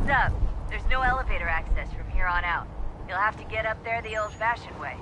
Heads up, there's no elevator access from here on out. You'll have to get up there the old-fashioned way.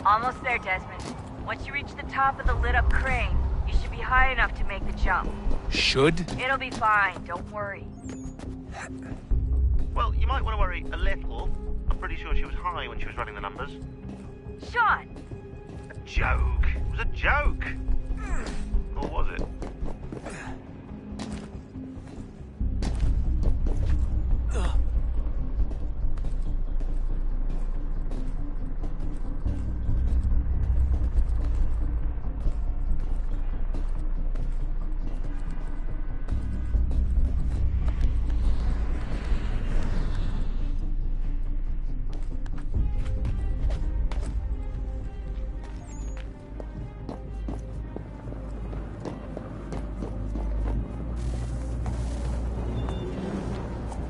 Almost there, Desmond. Once you reach the top of the lit-up crane, you should be high enough to make the jump. Should? It'll be fine, don't worry. Well, you might want to worry a little. I'm pretty sure she was high when she was running the numbers. Sean! A joke! It was a joke! Or was it?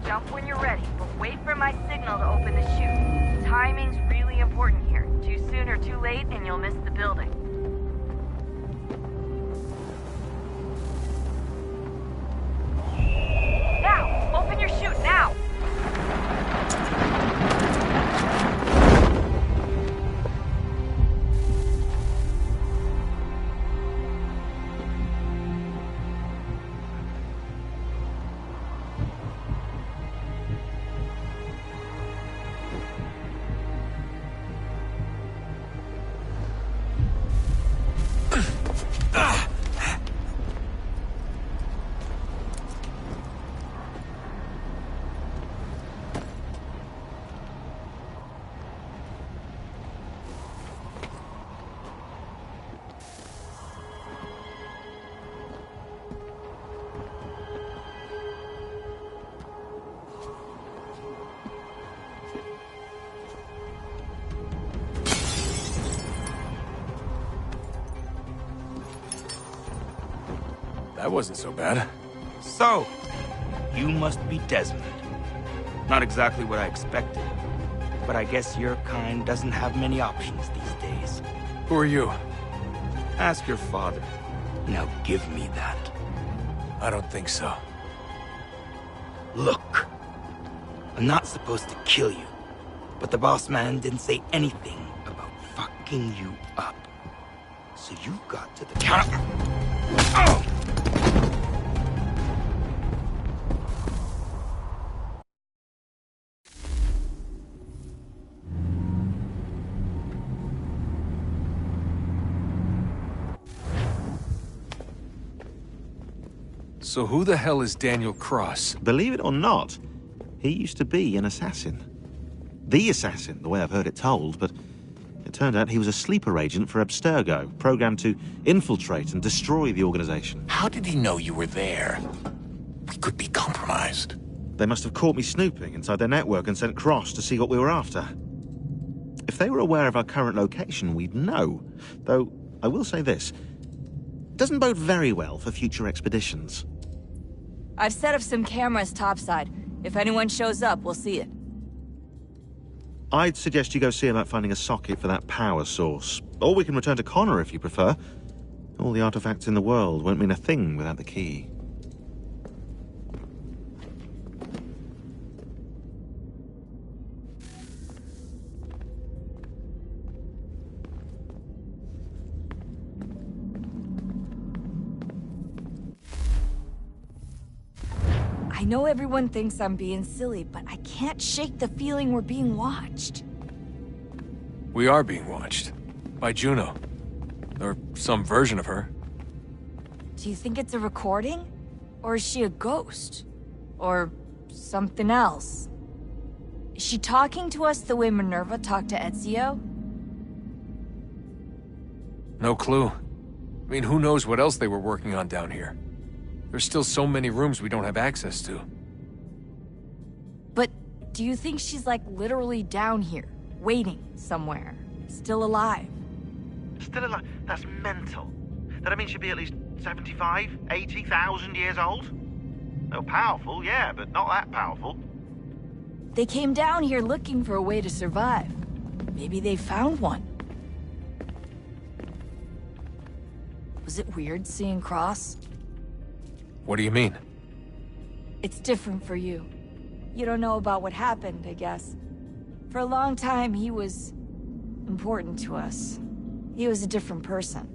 Jump when you're ready, but wait for my signal to open the chute. Timing's really important here. Too soon or too late, and you'll miss the building. Now! Open your chute, now! That wasn't so bad. So, you must be Desmond. Not exactly what I expected, but I guess your kind doesn't have many options these days. Who are you? Ask your father. Now give me that. I don't think so. Look, I'm not supposed to kill you, but the boss man didn't say anything about fucking you up. So you got to the counter. Oh! So who the hell is Daniel Cross? Believe it or not, he used to be an assassin. The assassin, the way I've heard it told, but it turned out he was a sleeper agent for Abstergo, programmed to infiltrate and destroy the organization. How did he know you were there? We could be compromised. They must have caught me snooping inside their network and sent Cross to see what we were after. If they were aware of our current location, we'd know. Though, I will say this. It doesn't bode very well for future expeditions. I've set up some cameras topside. If anyone shows up, we'll see it. I'd suggest you go see about finding a socket for that power source. Or we can return to Connor if you prefer. All the artifacts in the world won't mean a thing without the key. I know everyone thinks I'm being silly, but I can't shake the feeling we're being watched. We are being watched. By Juno. Or some version of her. Do you think it's a recording? Or is she a ghost? Or something else? Is she talking to us the way Minerva talked to Ezio? No clue. I mean, who knows what else they were working on down here? There's still so many rooms we don't have access to. But do you think she's like literally down here, waiting somewhere, still alive? Still alive? That's mental. That means she'd be at least 75, 80,000 years old? No, powerful, yeah, but not that powerful. They came down here looking for a way to survive. Maybe they found one. Was it weird seeing Cross? What do you mean? It's different for you. You don't know about what happened, I guess. For a long time, he was important to us. He was a different person.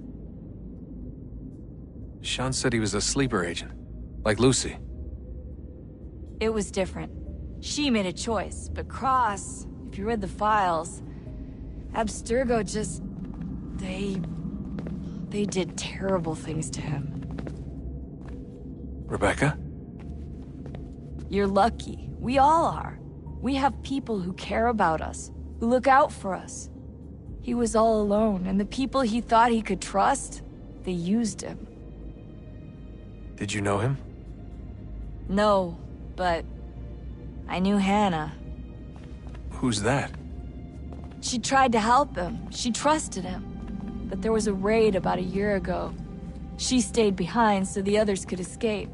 Sean said he was a sleeper agent. Like Lucy. It was different. She made a choice, but Cross, if you read the files, Abstergo just... They did terrible things to him. Rebecca? You're lucky. We all are. We have people who care about us, who look out for us. He was all alone, and the people he thought he could trust, they used him. Did you know him? No, but I knew Hannah. Who's that? She tried to help him. She trusted him. But there was a raid about a year ago. She stayed behind so the others could escape.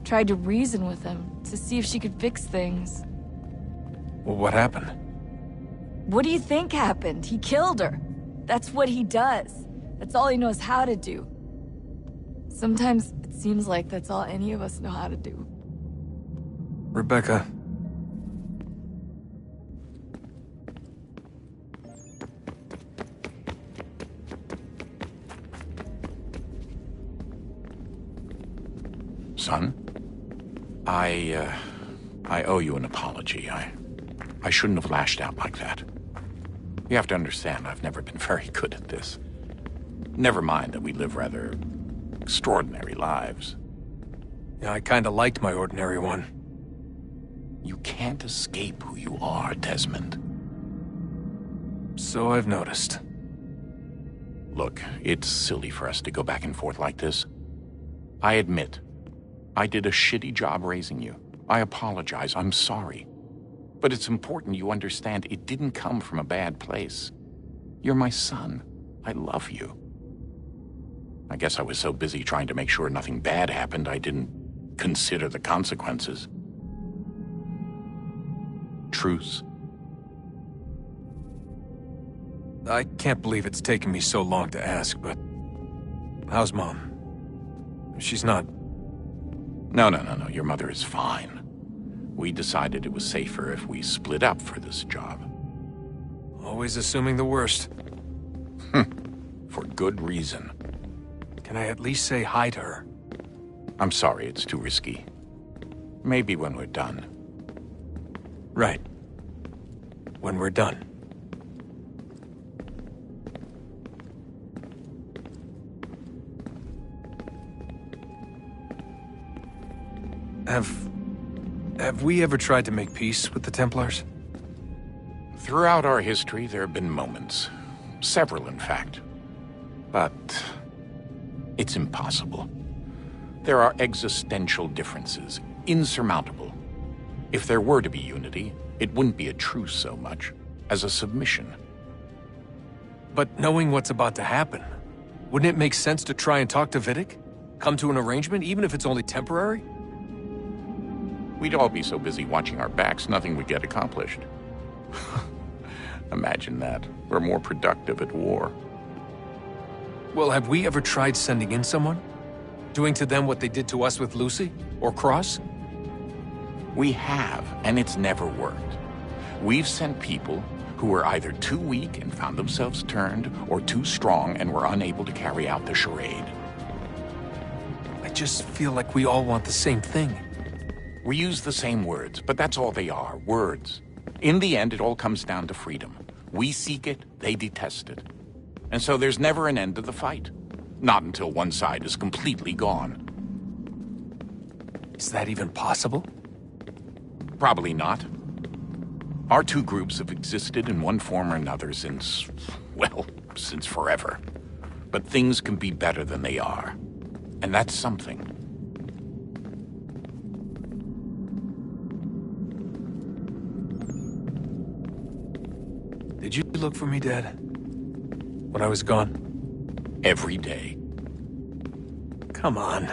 Tried to reason with him to see if she could fix things. Well, what happened? What do you think happened? He killed her. That's what he does. That's all he knows how to do. Sometimes it seems like that's all any of us know how to do. Rebecca. Son, I owe you an apology. I shouldn't have lashed out like that. You have to understand, I've never been very good at this. Never mind that we live rather extraordinary lives. Yeah, I kinda liked my ordinary one. You can't escape who you are, Desmond. So I've noticed. Look, it's silly for us to go back and forth like this. I admit, I did a shitty job raising you. I apologize, I'm sorry. But it's important you understand it didn't come from a bad place. You're my son. I love you. I guess I was so busy trying to make sure nothing bad happened, I didn't consider the consequences. Truce? I can't believe it's taken me so long to ask, but... how's Mom? She's not... No. Your mother is fine. We decided it was safer if we split up for this job. Always assuming the worst. For good reason. Can I at least say hi to her? I'm sorry, it's too risky. Maybe when we're done. Right. When we're done. Have we ever tried to make peace with the Templars? Throughout our history, there have been moments. Several, in fact. But it's impossible. There are existential differences, insurmountable. If there were to be unity, it wouldn't be a truce so much as a submission. But knowing what's about to happen, wouldn't it make sense to try and talk to Vidic? Come to an arrangement, even if it's only temporary? We'd all be so busy watching our backs, nothing would get accomplished. Imagine that. We're more productive at war. Well, have we ever tried sending in someone? Doing to them what they did to us with Lucy? Or Cross? We have, and it's never worked. We've sent people who were either too weak and found themselves turned, or too strong and were unable to carry out the charade. I just feel like we all want the same thing. We use the same words, but that's all they are, words. In the end, it all comes down to freedom. We seek it, they detest it. And so there's never an end to the fight. Not until one side is completely gone. Is that even possible? Probably not. Our two groups have existed in one form or another since, well, since forever. But things can be better than they are. And that's something. Did you look for me, Dad? When I was gone? Every day. Come on.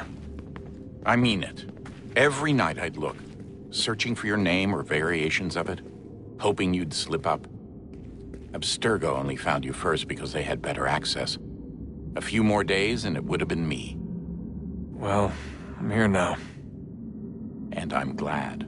I mean it. Every night I'd look, searching for your name or variations of it, hoping you'd slip up. Abstergo only found you first because they had better access. A few more days and it would have been me. Well, I'm here now. And I'm glad.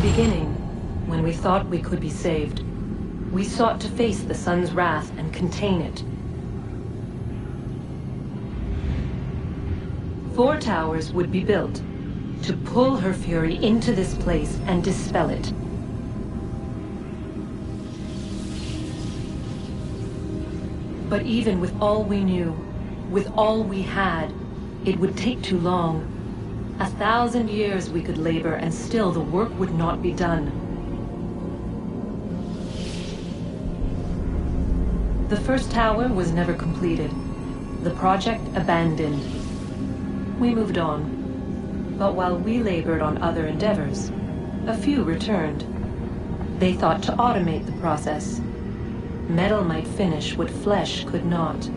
Beginning, when we thought we could be saved, we sought to face the sun's wrath and contain it. 4 towers would be built to pull her fury into this place and dispel it. But even with all we knew, with all we had, it would take too long. 1,000 years we could labor, and still the work would not be done. The first tower was never completed. The project abandoned. We moved on. But while we labored on other endeavors, a few returned. They thought to automate the process. Metal might finish what flesh could not.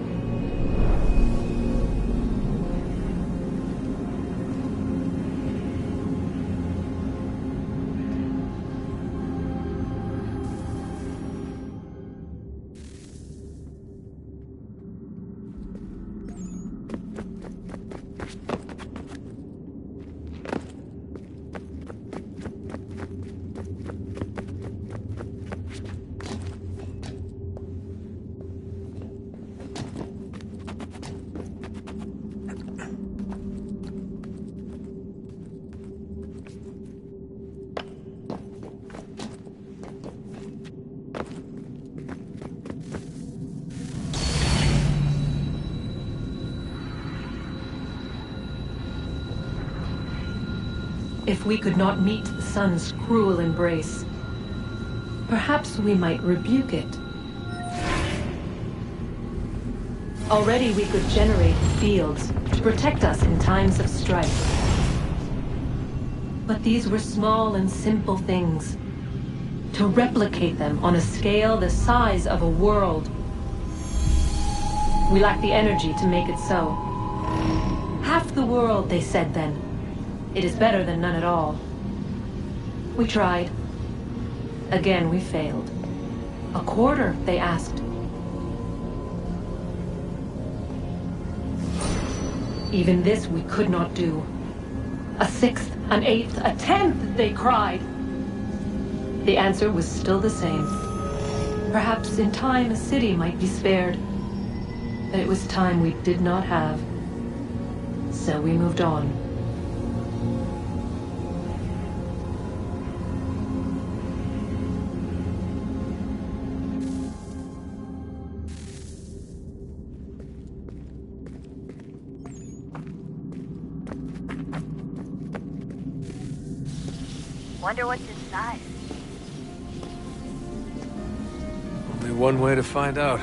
If we could not meet the sun's cruel embrace, perhaps we might rebuke it. Already we could generate fields to protect us in times of strife. But these were small and simple things. To replicate them on a scale the size of a world, we lack the energy to make it so. Half the world, they said then. It is better than none at all. We tried. Again, we failed. A quarter, they asked. Even this we could not do. A 1/6, an 1/8, a 1/10, they cried. The answer was still the same. Perhaps in time a city might be spared. But it was time we did not have. So we moved on. Wonder what's inside. Only one way to find out.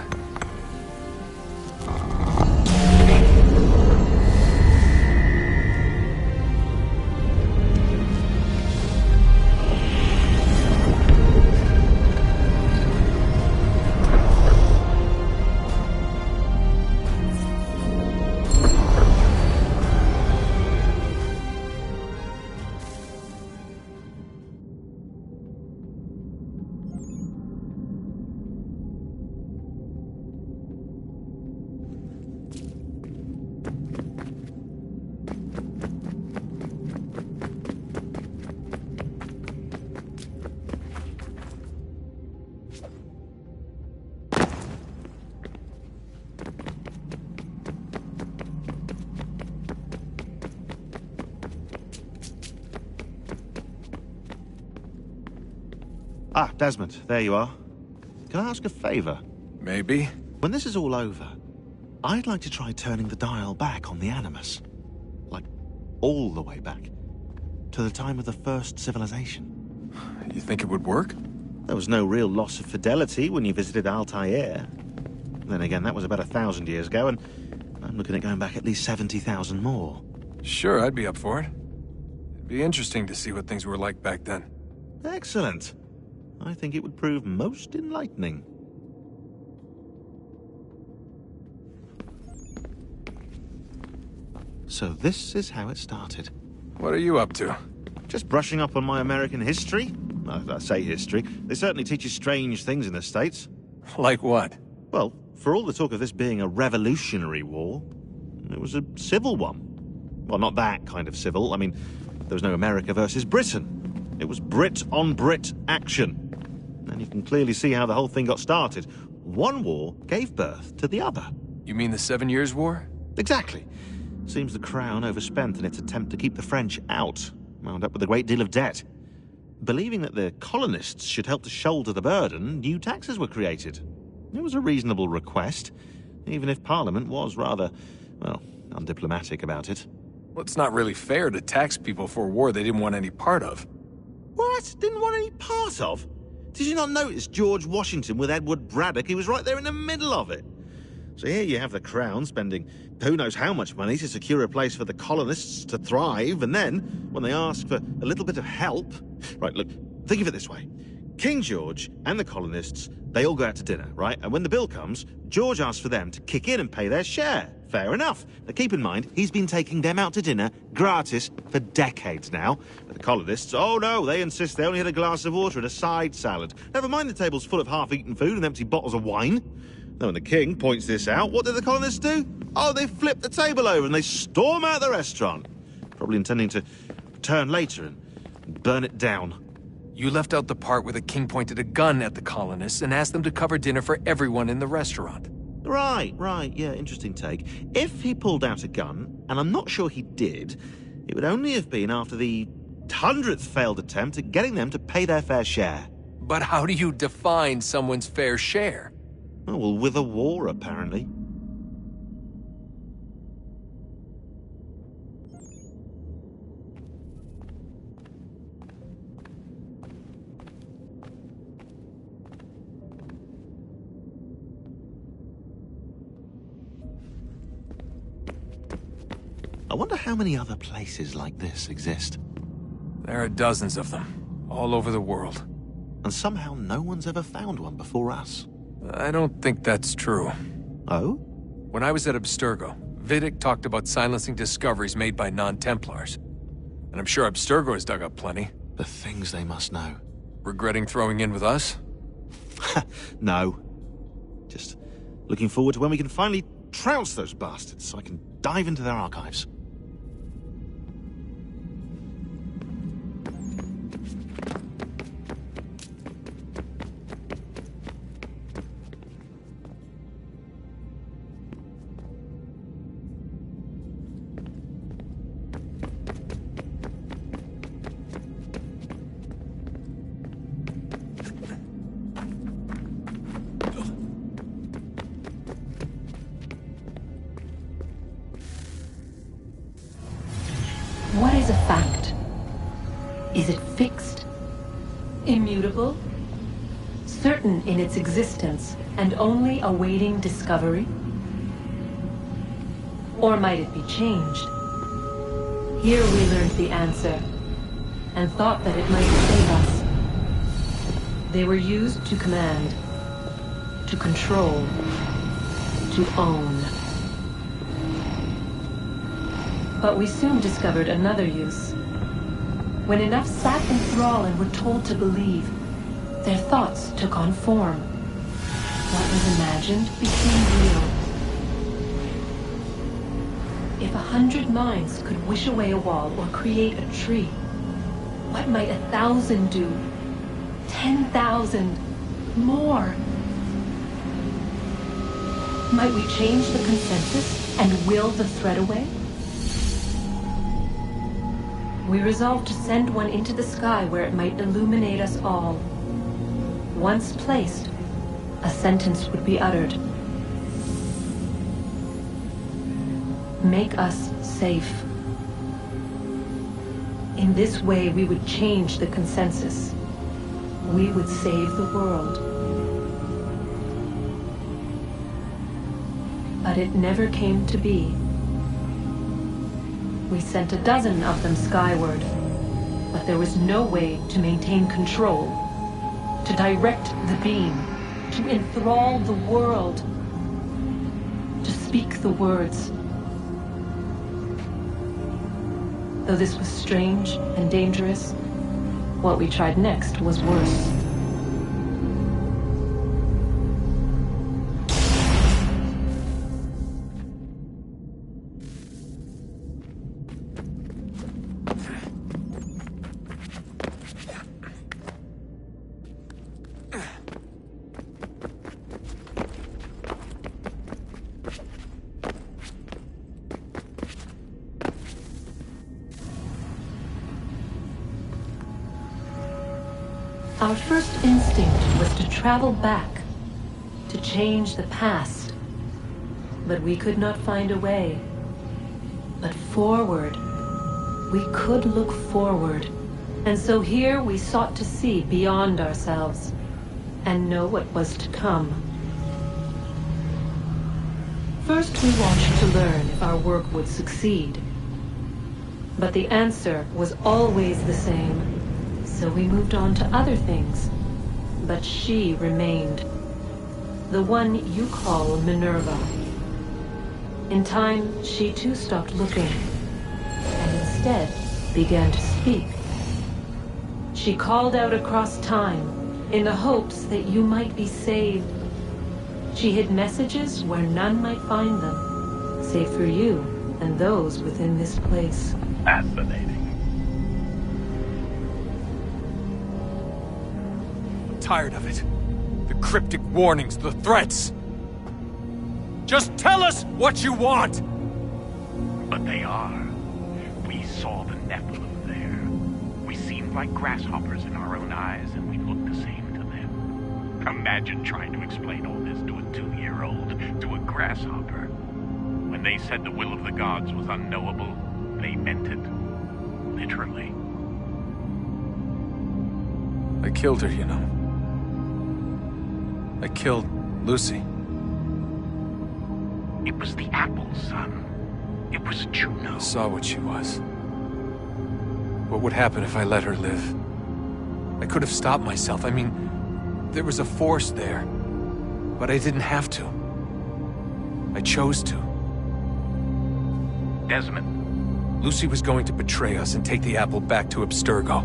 Ah, Desmond, there you are. Can I ask a favor? Maybe. When this is all over, I'd like to try turning the dial back on the Animus. Like, all the way back. To the time of the first civilization. You think it would work? There was no real loss of fidelity when you visited Altair. Then again, that was about 1,000 years ago, and I'm looking at going back at least 70,000 more. Sure, I'd be up for it. It'd be interesting to see what things were like back then. Excellent. I think it would prove most enlightening. So this is how it started. What are you up to? Just brushing up on my American history. I say history. They certainly teach you strange things in the States. Like what? Well, for all the talk of this being a revolutionary war, it was a civil one. Well, not that kind of civil. I mean, there was no America versus Britain. It was Brit on Brit action. And you can clearly see how the whole thing got started. One war gave birth to the other. You mean the 7 Years' War? Exactly. Seems the Crown overspent in its attempt to keep the French out, wound up with a great deal of debt. Believing that the colonists should help to shoulder the burden, new taxes were created. It was a reasonable request, even if Parliament was rather, well, undiplomatic about it. Well, it's not really fair to tax people for a war they didn't want any part of. What? Didn't want any part of? Did you not notice George Washington with Edward Braddock? He was right there in the middle of it. So here you have the Crown spending who knows how much money to secure a place for the colonists to thrive, and then, when they ask for a little bit of help... Right, look, think of it this way. King George and the colonists, they all go out to dinner, right? And when the bill comes, George asks for them to kick in and pay their share. Fair enough. But keep in mind, he's been taking them out to dinner, gratis, for decades now. But the colonists, oh no, they insist they only had a glass of water and a side salad. Never mind the table's full of half-eaten food and empty bottles of wine. Now, when the king points this out, what do the colonists do? Oh, they flip the table over and they storm out the restaurant. Probably intending to return later and burn it down. You left out the part where the king pointed a gun at the colonists and asked them to cover dinner for everyone in the restaurant. Right, yeah, interesting take. If he pulled out a gun, and I'm not sure he did, it would only have been after the 100th failed attempt at getting them to pay their fair share. But how do you define someone's fair share? Oh, well, with a war, apparently. I wonder how many other places like this exist. There are dozens of them, all over the world. And somehow no one's ever found one before us. I don't think that's true. Oh? When I was at Abstergo, Vidic talked about silencing discoveries made by non-Templars. And I'm sure Abstergo has dug up plenty. The things they must know. Regretting throwing in with us? No. Just looking forward to when we can finally trounce those bastards so I can dive into their archives. What is a fact? Is it fixed? Immutable? Certain in its existence and only awaiting discovery? Or might it be changed? Here we learned the answer, and thought that it might save us. They were used to command, to control, to own. But we soon discovered another use. When enough sat in thrall and were told to believe, their thoughts took on form. What was imagined became real. If 100 minds could wish away a wall or create a tree, what might 1,000 do? 10,000? More? Might we change the consensus and will the threat away? We resolved to send one into the sky where it might illuminate us all. once placed, a sentence would be uttered. Make us safe. In this way, we would change the consensus. We would save the world. But it never came to be. We sent a dozen of them skyward, but there was no way to maintain control, to direct the beam, to enthrall the world, to speak the words. Though this was strange and dangerous, what we tried next was worse. Our first instinct was to travel back, to change the past. But we could not find a way. But forward, we could look forward. And so here we sought to see beyond ourselves, and know what was to come. First we watched to learn if our work would succeed. But the answer was always the same. So we moved on to other things, but she remained. The one you call Minerva. In time, she too stopped looking, and instead began to speak. She called out across time, in the hopes that you might be saved. She hid messages where none might find them, save for you and those within this place. Fascinating. Tired of it. The cryptic warnings, the threats. Just tell us what you want! But they are. We saw the Nephilim there. We seemed like grasshoppers in our own eyes, and we looked the same to them. Imagine trying to explain all this to a 2-year-old, to a grasshopper. When they said the will of the gods was unknowable, they meant it. Literally. I killed her, you know. I killed Lucy. It was the apple, son. It was Juno. I saw what she was. What would happen if I let her live? I could have stopped myself. I mean, there was a force there. But I didn't have to. I chose to. Desmond. Lucy was going to betray us and take the apple back to Abstergo.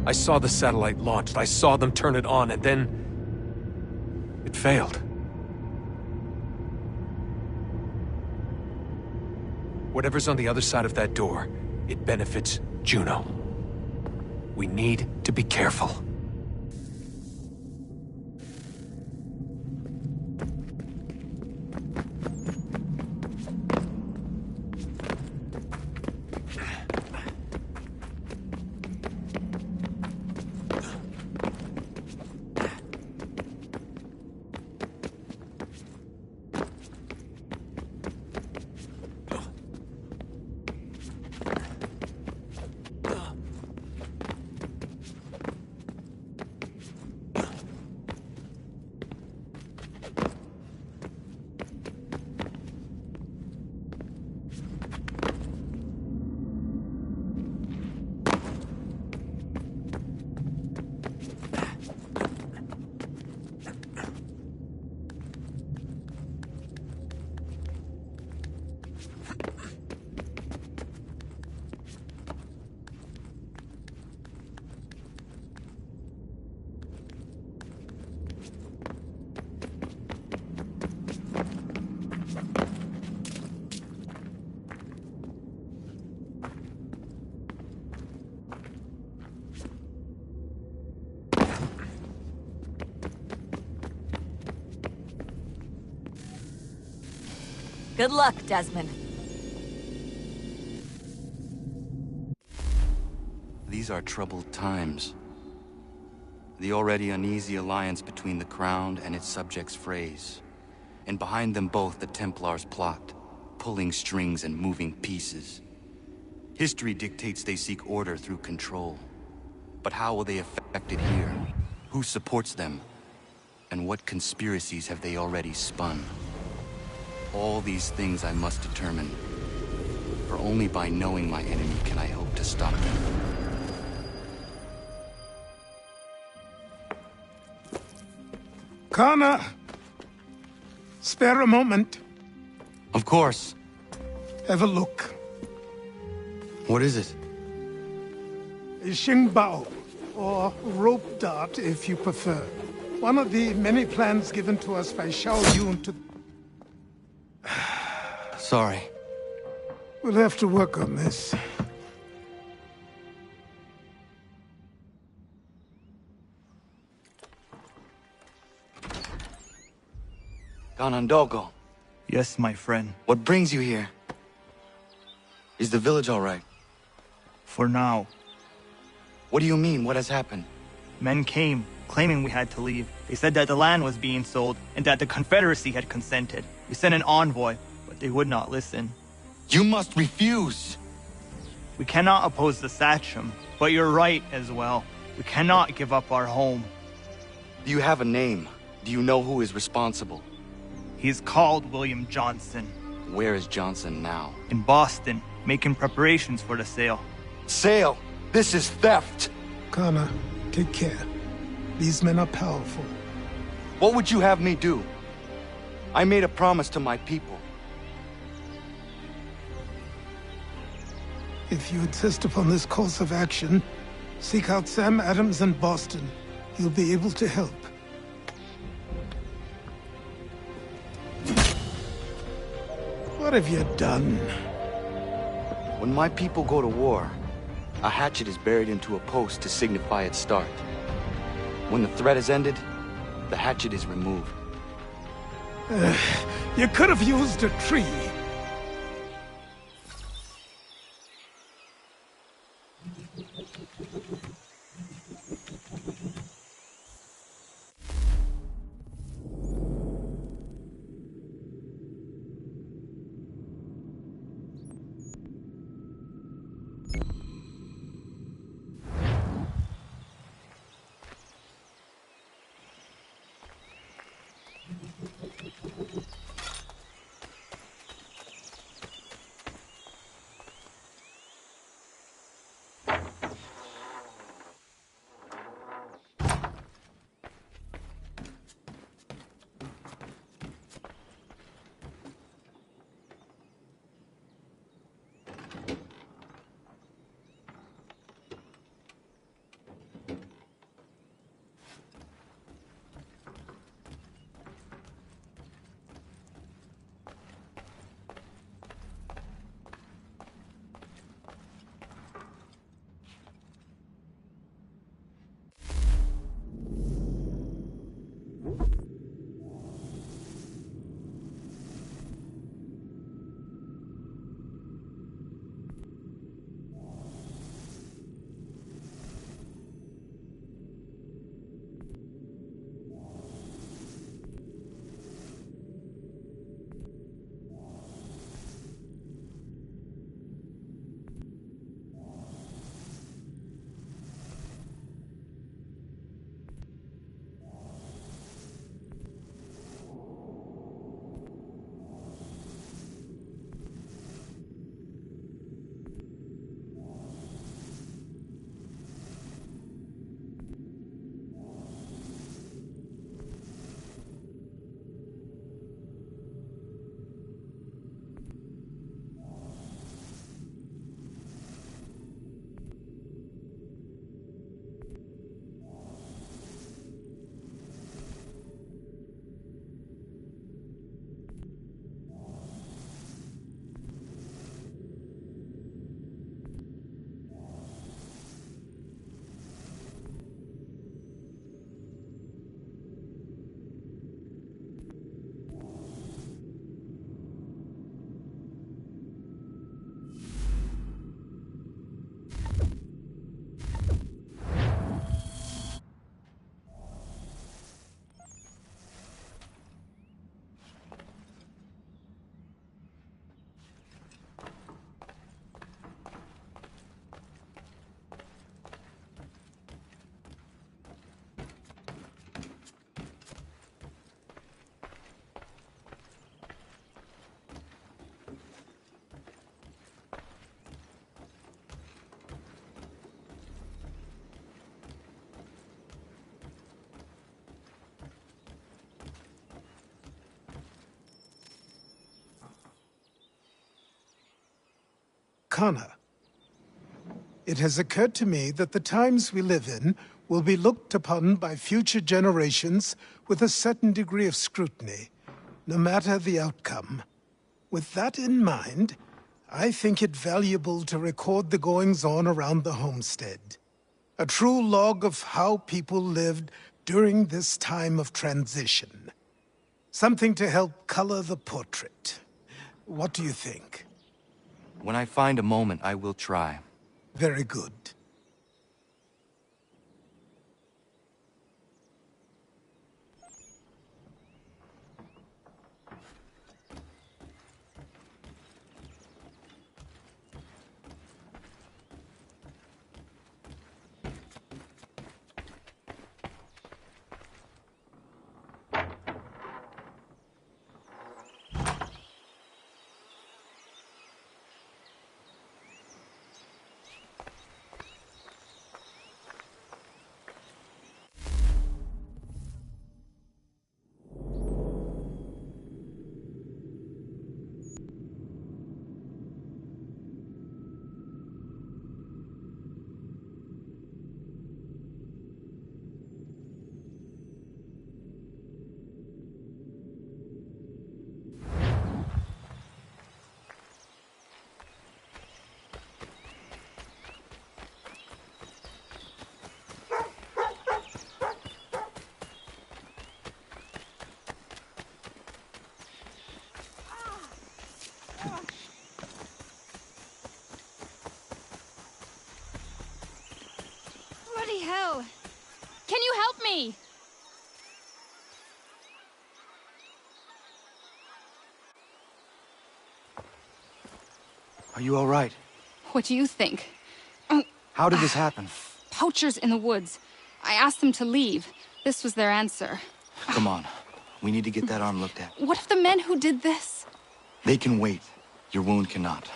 I saw the satellite launched. I saw them turn it on, and then it failed. Whatever's on the other side of that door, it benefits Juno. We need to be careful. Good luck, Desmond. These are troubled times. The already uneasy alliance between the Crown and its subjects frays. And behind them both the Templars plot, pulling strings and moving pieces. History dictates they seek order through control. But how will they affect it here? Who supports them? And what conspiracies have they already spun? All these things I must determine. For only by knowing my enemy can I hope to stop them. Connor! Spare a moment. Of course. Have a look. What is it? A Xingbao, or rope dart if you prefer. One of the many plans given to us by Xiao Yun to... Sorry. We'll have to work on this. Ganondogo, Yes, my friend. what brings you here? Is the village all right? For now. What do you mean? What has happened? Men came, claiming we had to leave. They said that the land was being sold, and that the Confederacy had consented. We sent an envoy, but they would not listen. You must refuse! We cannot oppose the Sachem, but you're right as well. We cannot give up our home. Do you have a name? Do you know who is responsible? He's called William Johnson. Where is Johnson now? In Boston, making preparations for the sale. Sale! This is theft! Connor, take care. These men are powerful. What would you have me do? I made a promise to my people. If you insist upon this course of action, seek out Sam Adams in Boston. He'll be able to help. What have you done? When my people go to war, a hatchet is buried into a post to signify its start. When the threat is ended, the hatchet is removed. You could have used a tree. Connor. It has occurred to me that the times we live in will be looked upon by future generations with a certain degree of scrutiny, no matter the outcome. With that in mind, I think it valuable to record the goings-on around the homestead. A true log of how people lived during this time of transition. Something to help color the portrait. What do you think? When I find a moment, I will try. Very good. Bloody hell! Can you help me? Are you all right? What do you think? How did this happen? Poachers in the woods. I asked them to leave. This was their answer. Come on. We need to get that arm looked at. What if the men who did this? They can wait. Your wound cannot.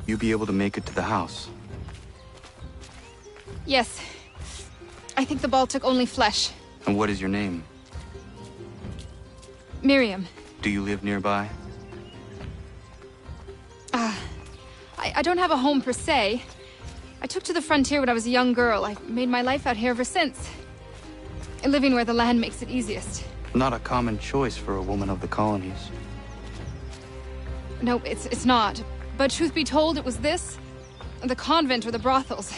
You'll be able to make it to the house. Yes. I think the ball took only flesh. And what is your name? Miriam. Do you live nearby? I don't have a home per se. I took to the frontier when I was a young girl. I've made my life out here ever since. Living where the land makes it easiest. Not a common choice for a woman of the colonies. No, it's not. But truth be told, it was this, the convent or the brothels.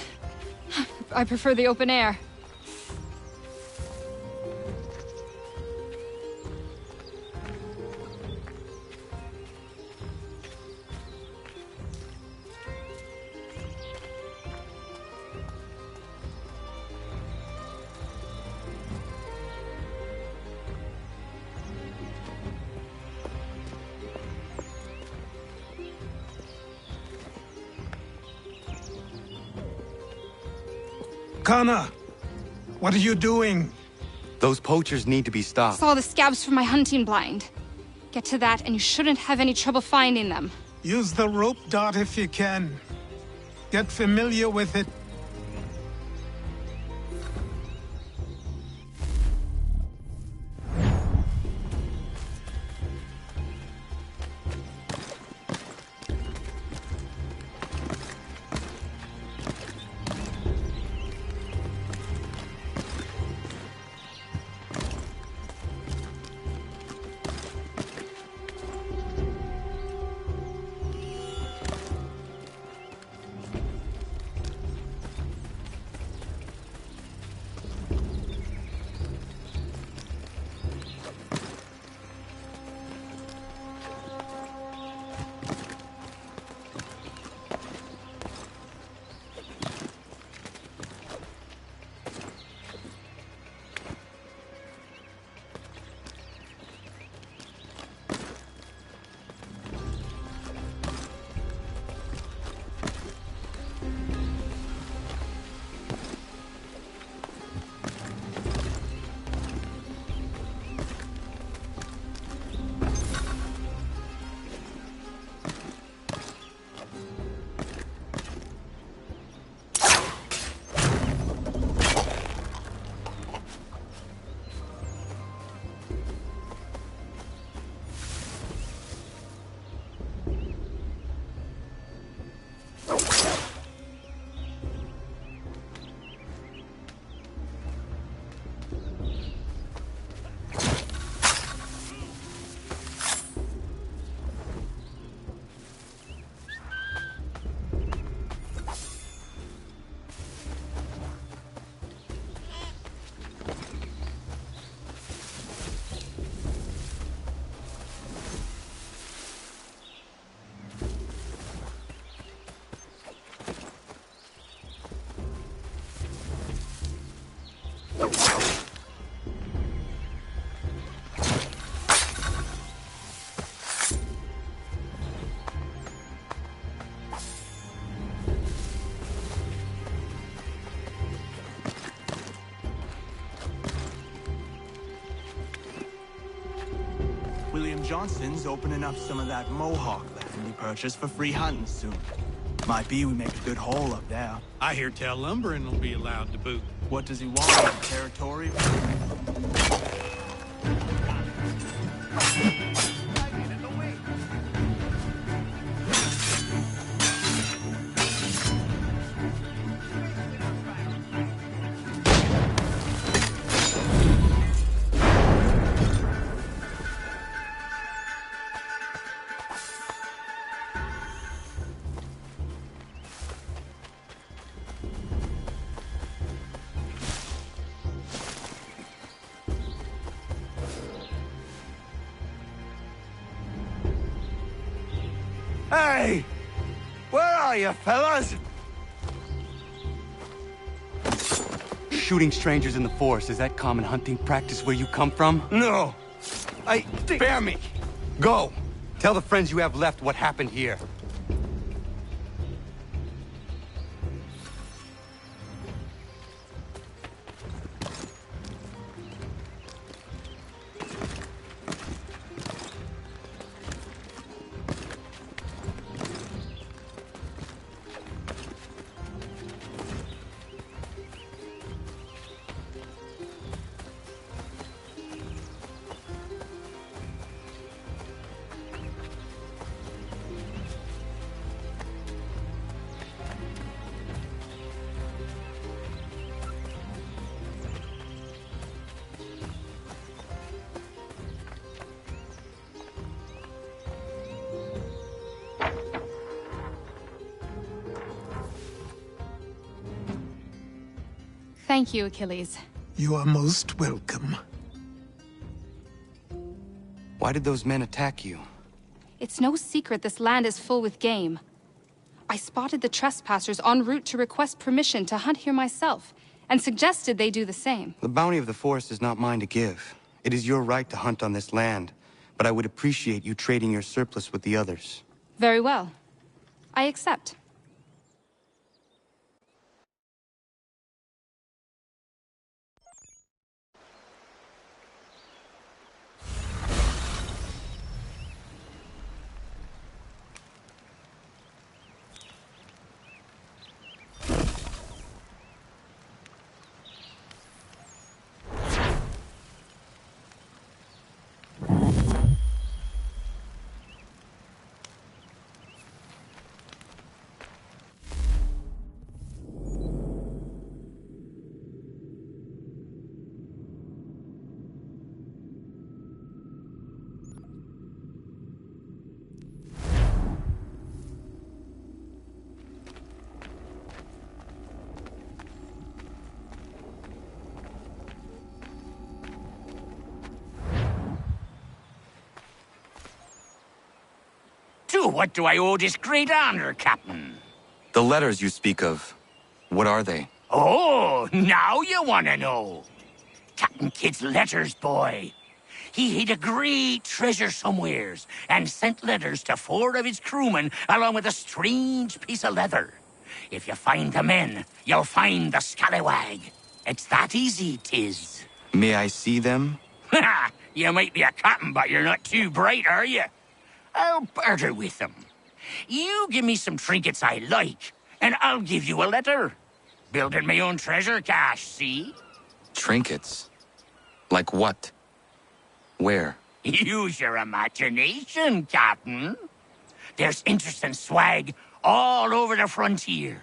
I prefer the open air. Connor, what are you doing? Those poachers need to be stopped. Saw the scabs from my hunting blind. Get to that and you shouldn't have any trouble finding them. Use the rope dart if you can. Get familiar with it. Johnson's opening up some of that Mohawk land he purchased for free hunting soon. Might be we make a good haul up there. I hear tell lumbering will be allowed to boot. What does he want? Territory? Hey! Where are you, fellas? Shooting strangers in the forest, is that common hunting practice where you come from? No. Spare me. Go! Tell the friends you have left what happened here. Thank you, Achilles. You are most welcome. Why did those men attack you? It's no secret this land is full with game. I spotted the trespassers en route to request permission to hunt here myself, and suggested they do the same. The bounty of the forest is not mine to give. It is your right to hunt on this land, but I would appreciate you trading your surplus with the others. Very well. I accept. To what do I owe this great honor, Captain? The letters you speak of, what are they? Oh, now you want to know. Captain Kidd's letters, boy. He hid a great treasure somewheres and sent letters to 4 of his crewmen along with a strange piece of leather. If you find the men, you'll find the scallywag. It's that easy, 'tis. May I see them? Ha! You might be a captain, but you're not too bright, are you? I'll barter with them. You give me some trinkets I like, and I'll give you a letter. Building my own treasure cache, see? Trinkets? Like what? Where? Use your imagination, Captain. There's interesting swag all over the frontier.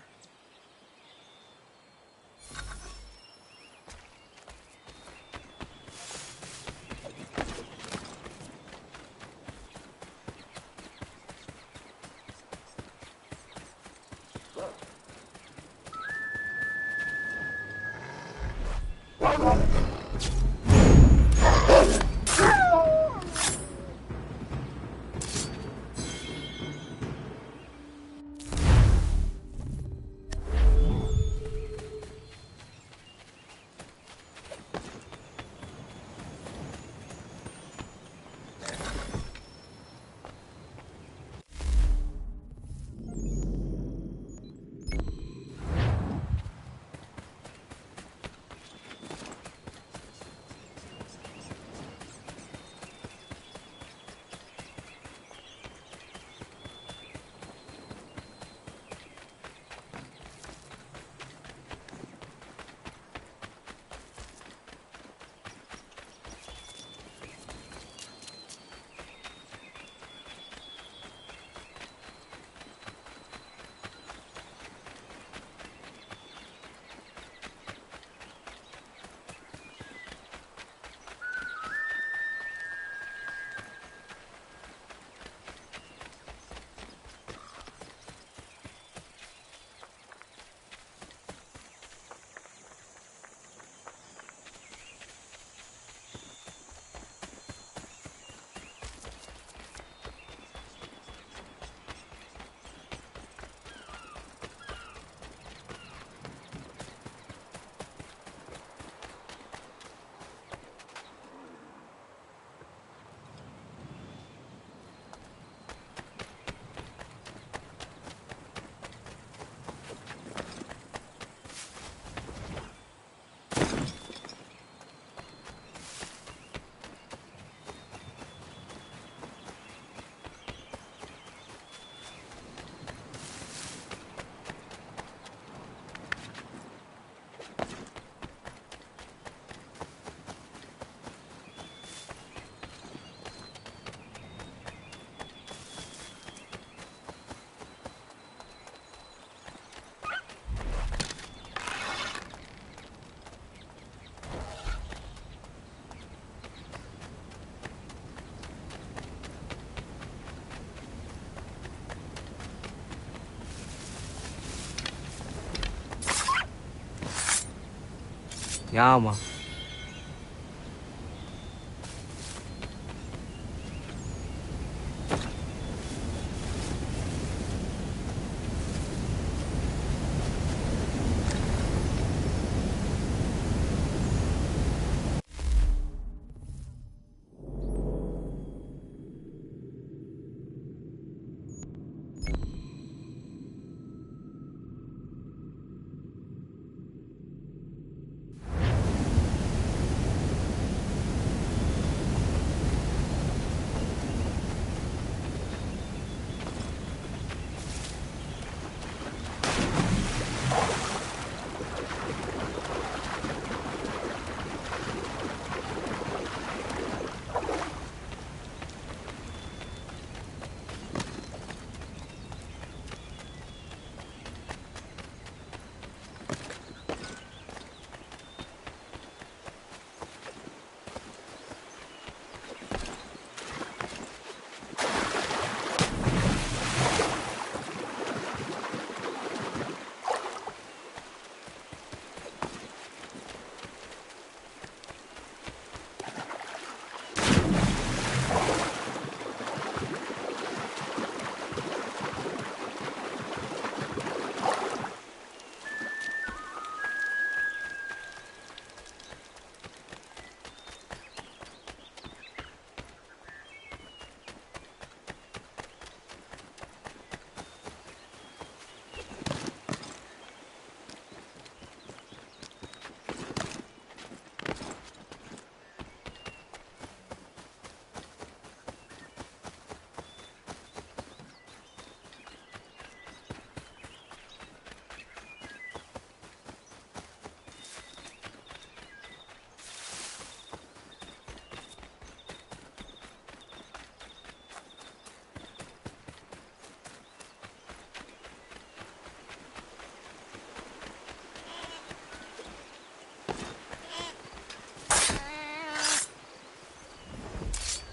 Ja, Mann.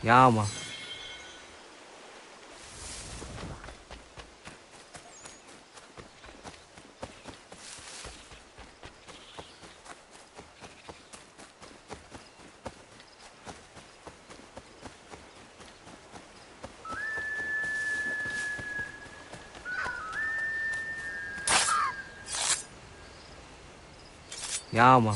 Ja, Mann. Ja, Mann.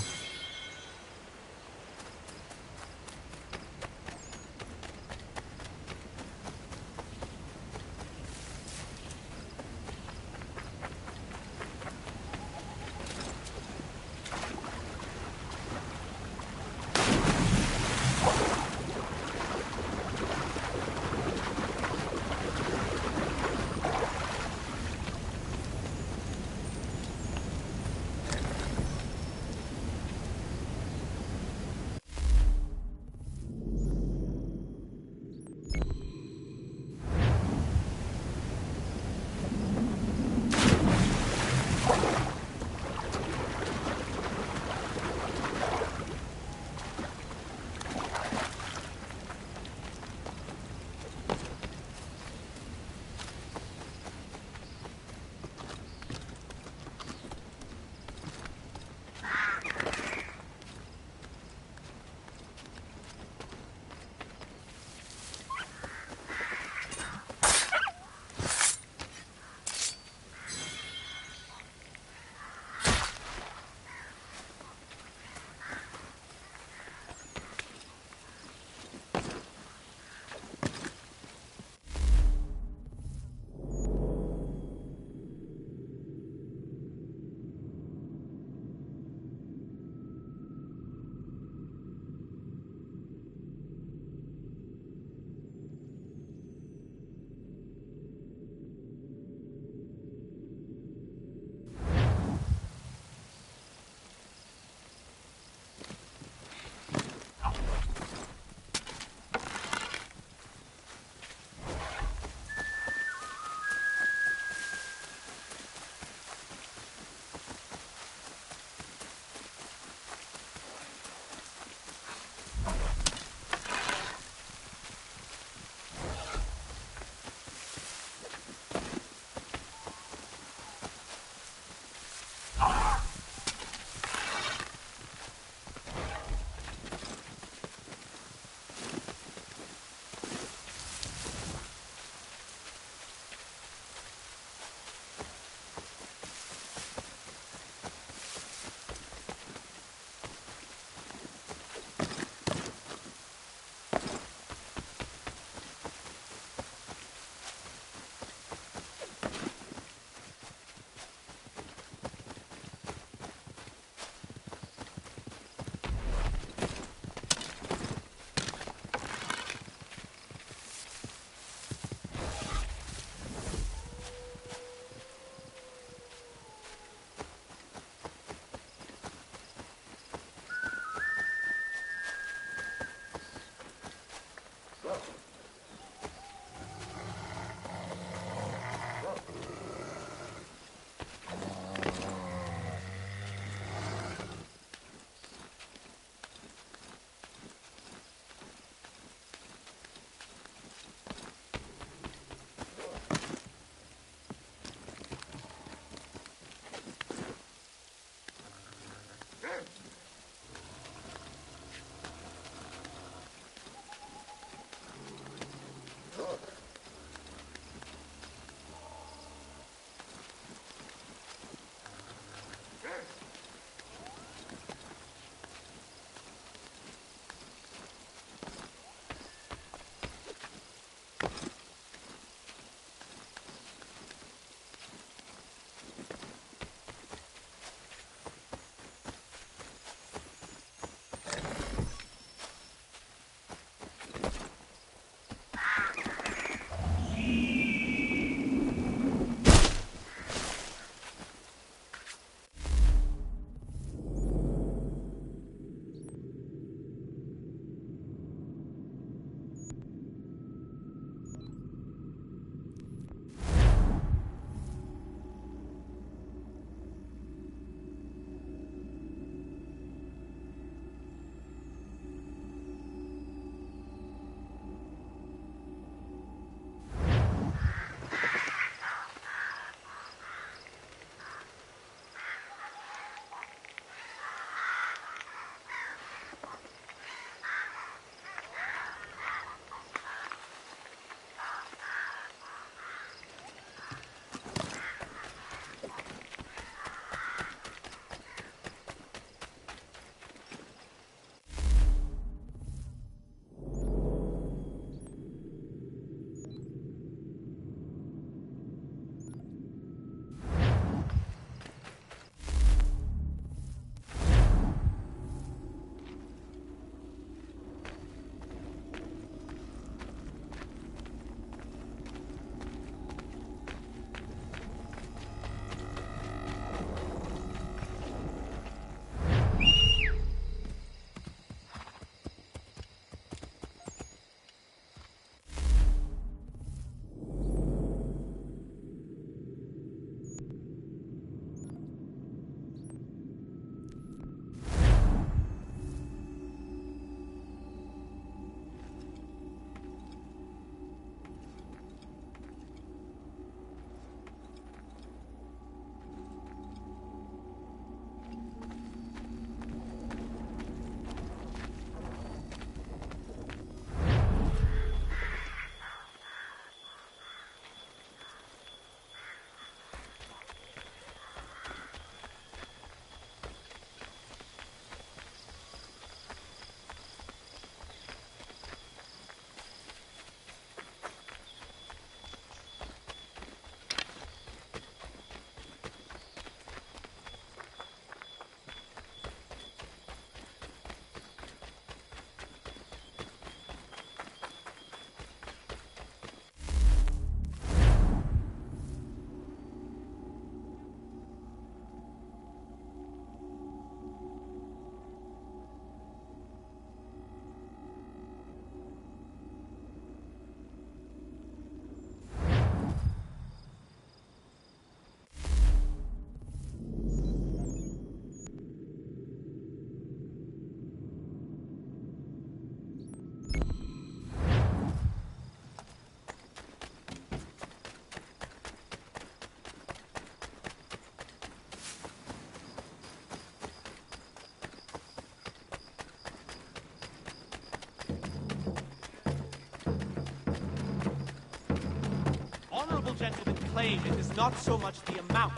gentlemen claim it is not so much the amount.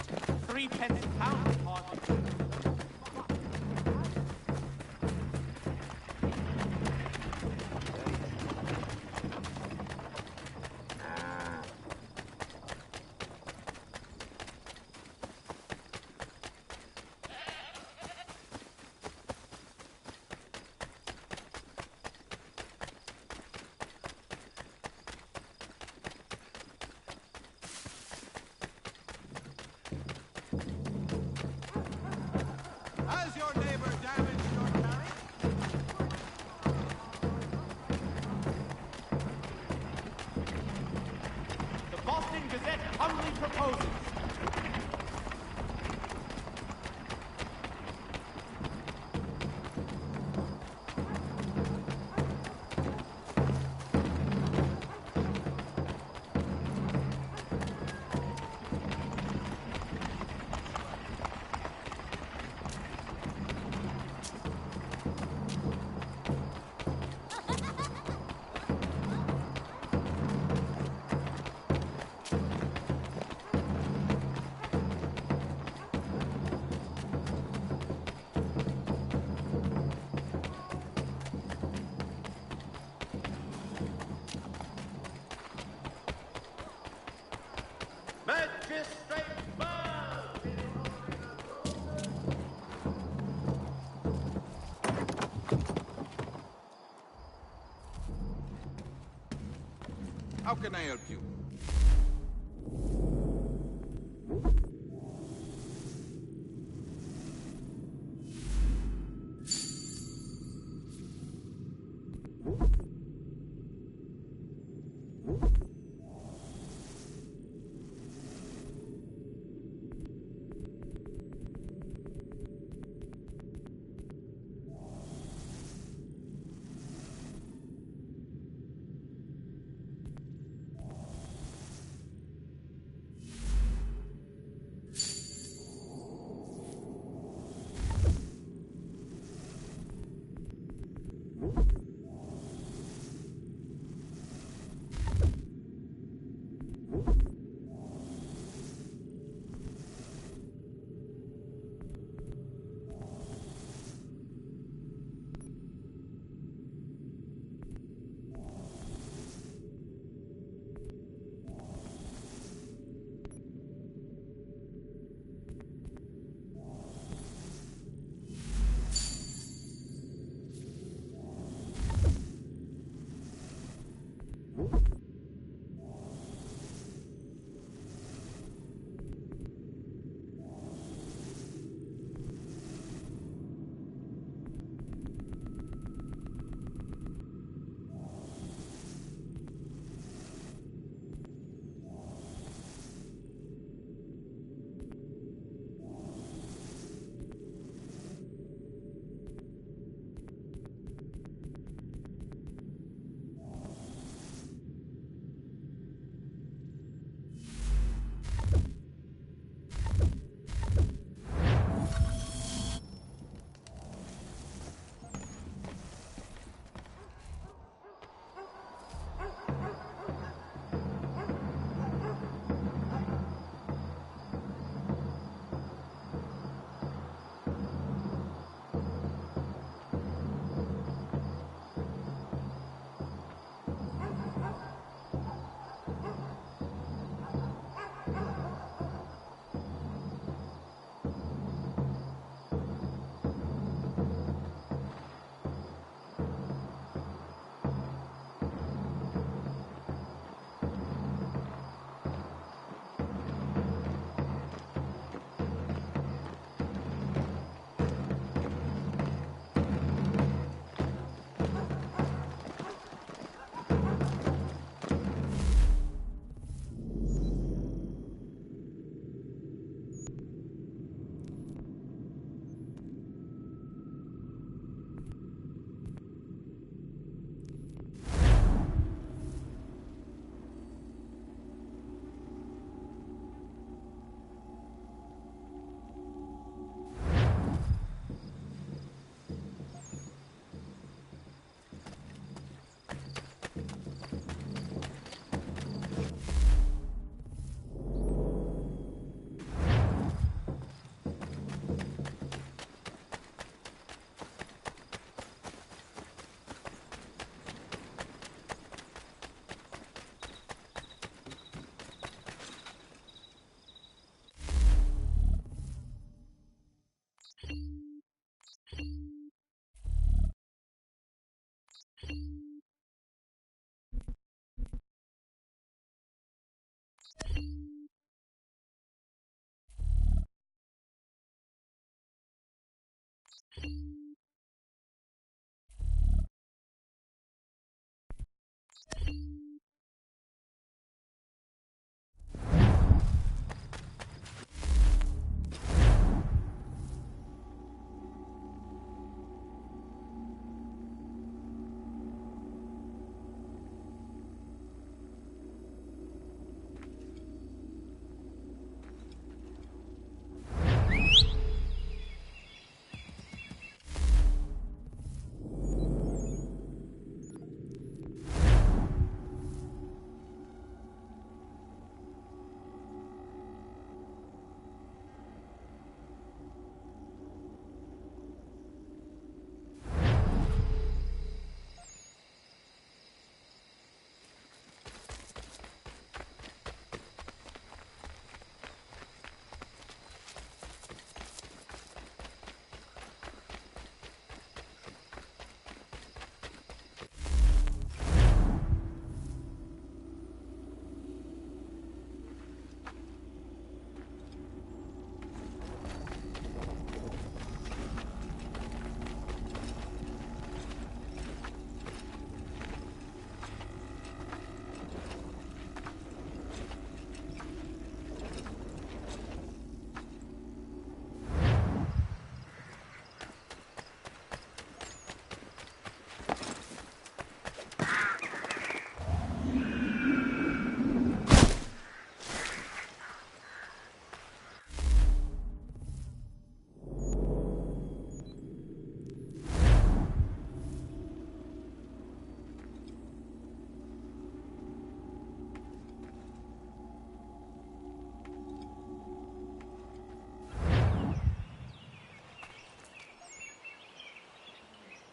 3 pence a pound is hardly... Has your neighbor damaged your carriage? The Boston Gazette humbly proposes. Magistrate Buzz! How can I help you?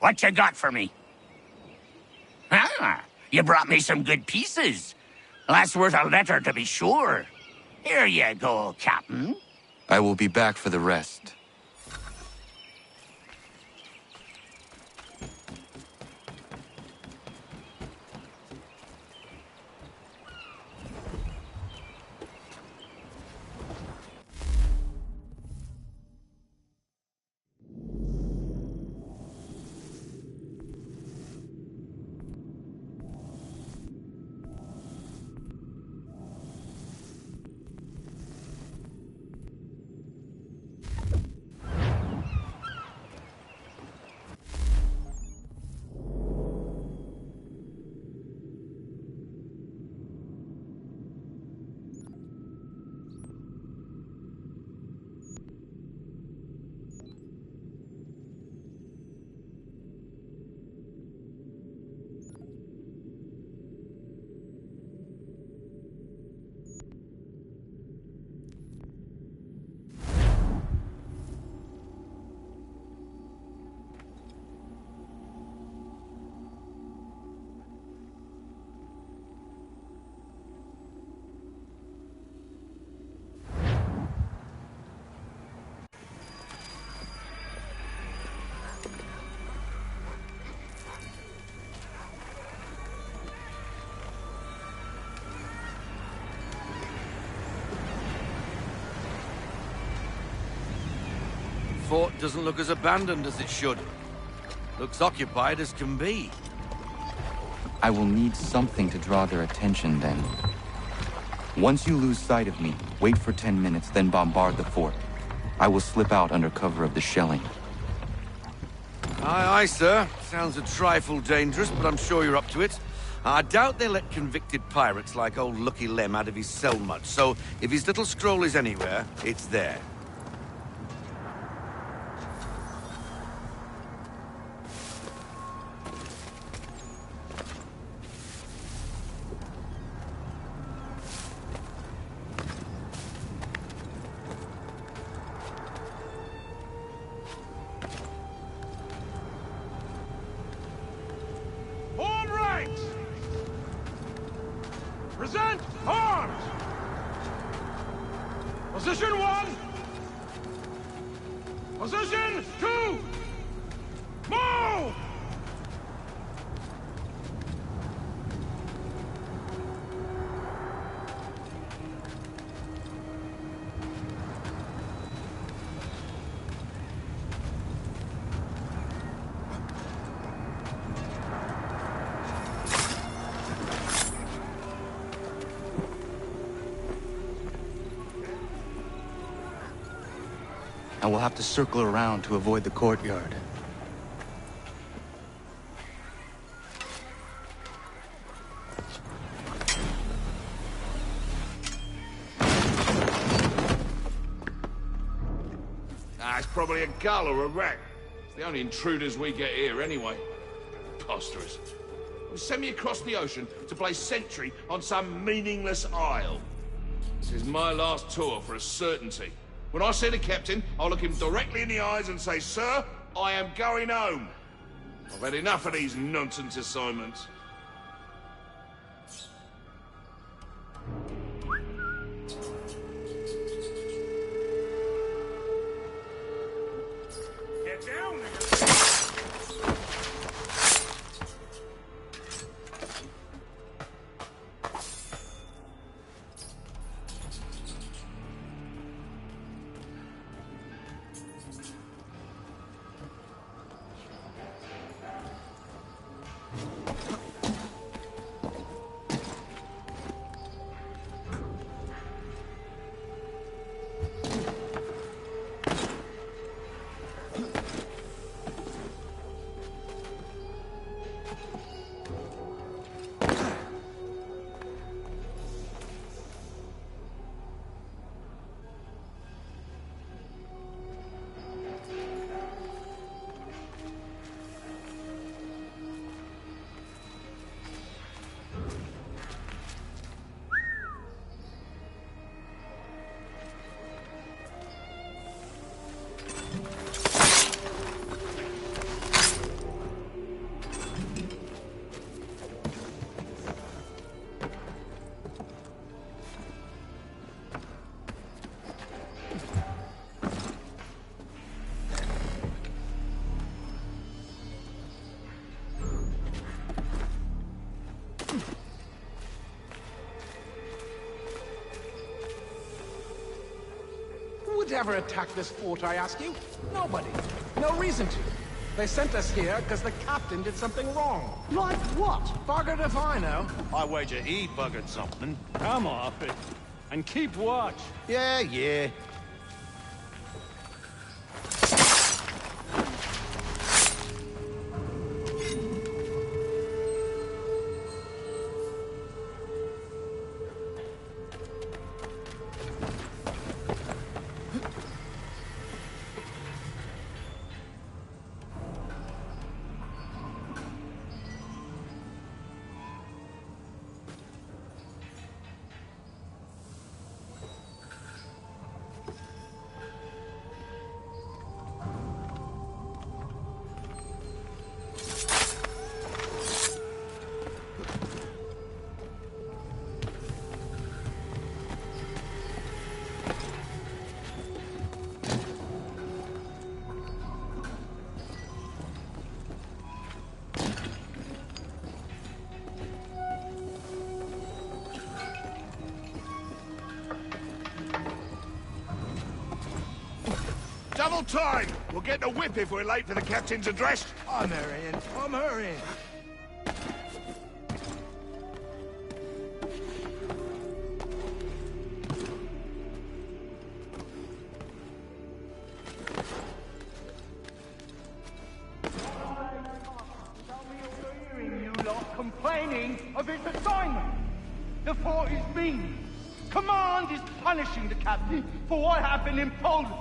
What you got for me? Ah, you brought me some good pieces. That's worth a letter to be sure. Here you go, Captain. I will be back for the rest. Fort doesn't look as abandoned as it should. Looks occupied as can be. I will need something to draw their attention then. Once you lose sight of me, wait for 10 minutes, then bombard the fort. I will slip out under cover of the shelling. Aye, aye, sir. Sounds a trifle dangerous, but I'm sure you're up to it. I doubt they let convicted pirates like old Lucky Lem out of his cell much, so if his little scroll is anywhere, it's there. Present arms! Position 1! Position 2! Move! and we'll have to circle around to avoid the courtyard. It's probably a gull or a rat. It's the only intruders we get here anyway. Preposterous. Send me across the ocean to play sentry on some meaningless isle. This is my last tour for a certainty. When I see the captain, I'll look him directly in the eyes and say, "Sir, I am going home. I've had enough of these nonsense assignments." Get down there! Who would ever attack this fort, I ask you? Nobody. No reason to. They sent us here because the captain did something wrong. Like what? Buggered if I know. I wager he buggered something. Come off it. And keep watch. Yeah. Double time! We'll get the whip if we're late for the captain's address. I'm hurrying. Complaining of his assignment. The fort is being. Command is punishing the captain for what happened in Poland.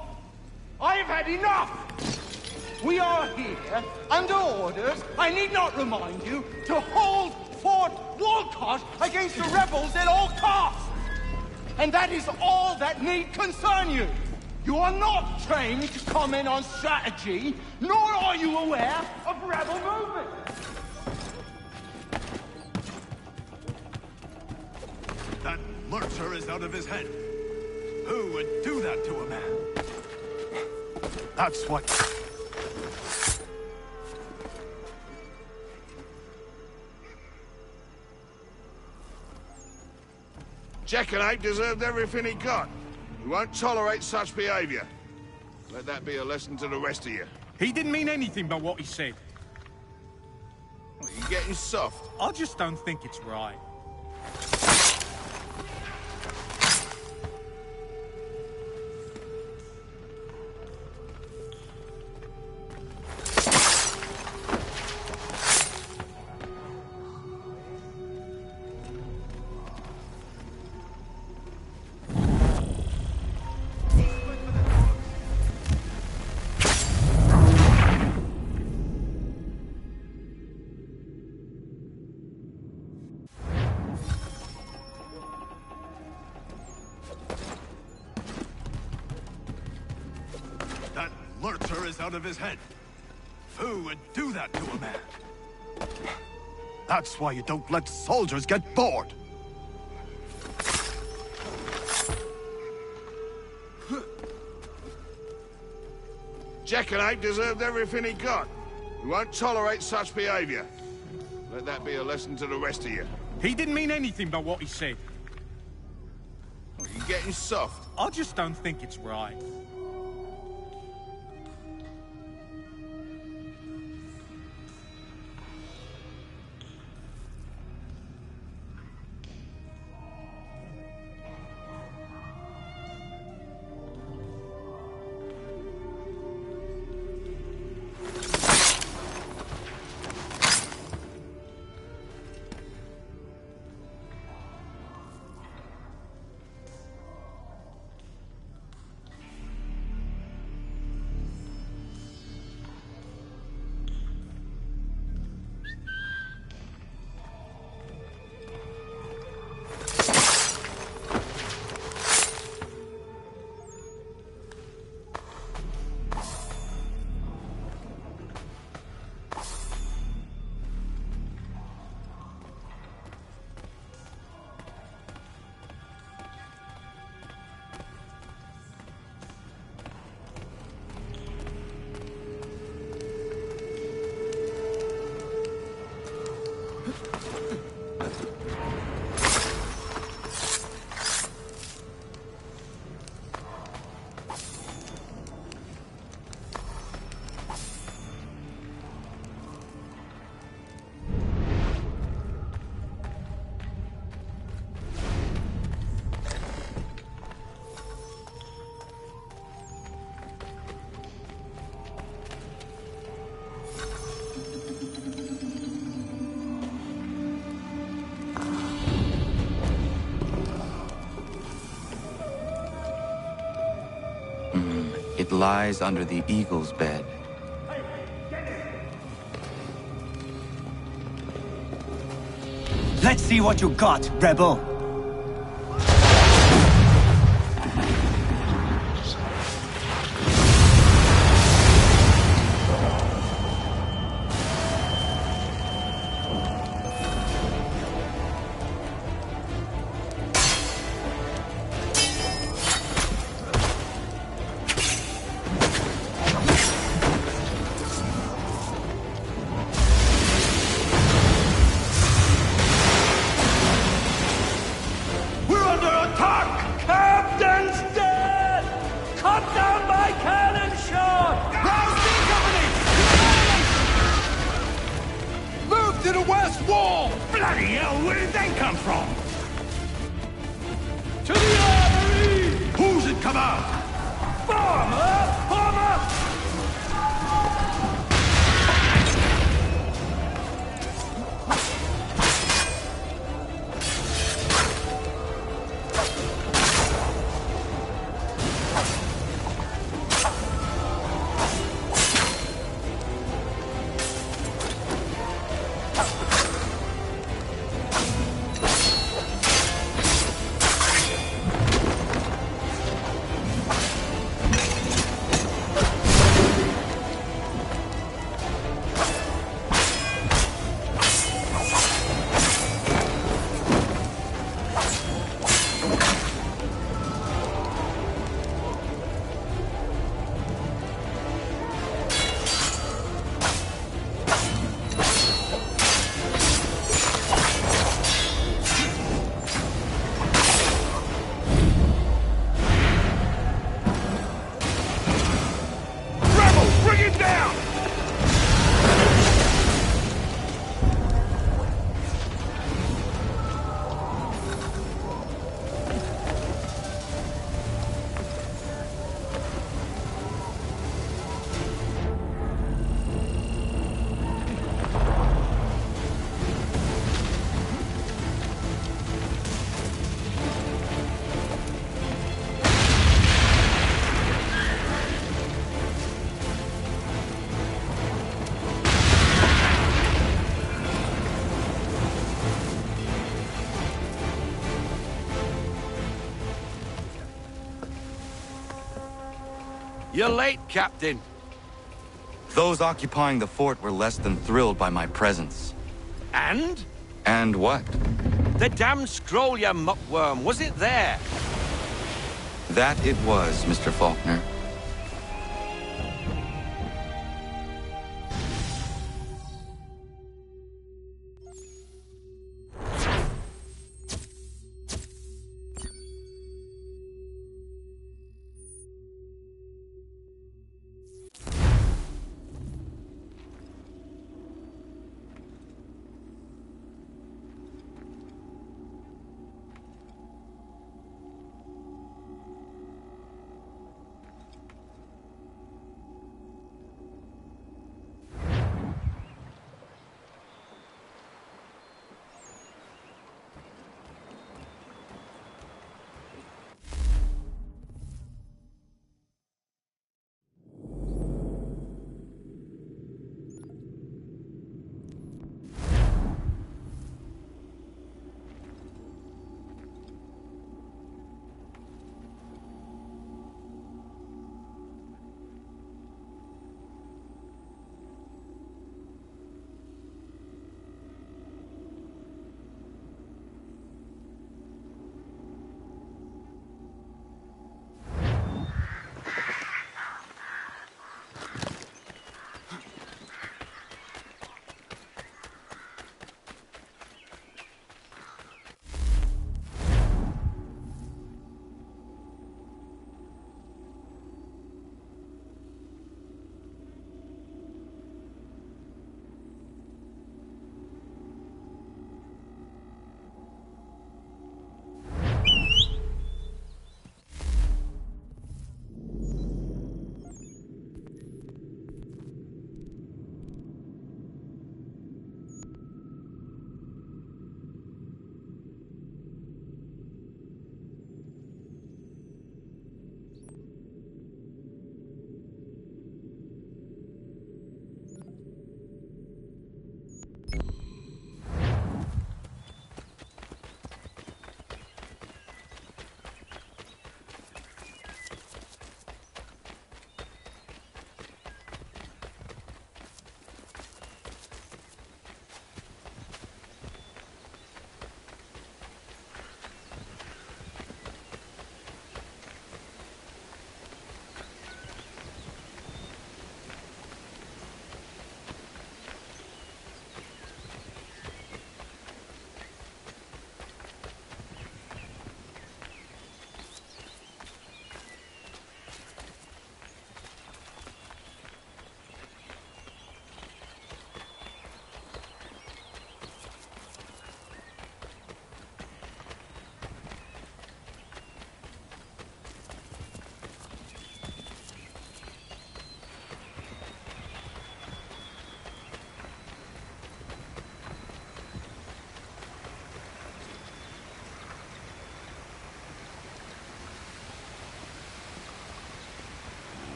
I have had enough! We are here, under orders, I need not remind you, to hold Fort Walcott against the rebels at all costs! And that is all that need concern you! You are not trained to comment on strategy, nor are you aware of rebel movement! That lurcher is out of his head. Who would do that to a man? That's what... Jackanapes deserved everything he got. We won't tolerate such behavior. Let that be a lesson to the rest of you. He didn't mean anything by what he said. Well, you getting soft? I just don't think it's right. That lurcher is out of his head. Who would do that to a man? That's why you don't let soldiers get bored. Jackanapes deserved everything he got. We won't tolerate such behavior. Let that be a lesson to the rest of you. He didn't mean anything by what he said. Well, you're getting soft. I just don't think it's right. It lies under the eagle's bed. Let's see what you got, rebel. You're late, Captain. Those occupying the fort were less than thrilled by my presence. And? And what? The damn scroll, you muckworm. Was it there? That it was, Mr. Faulkner.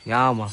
Ja, man.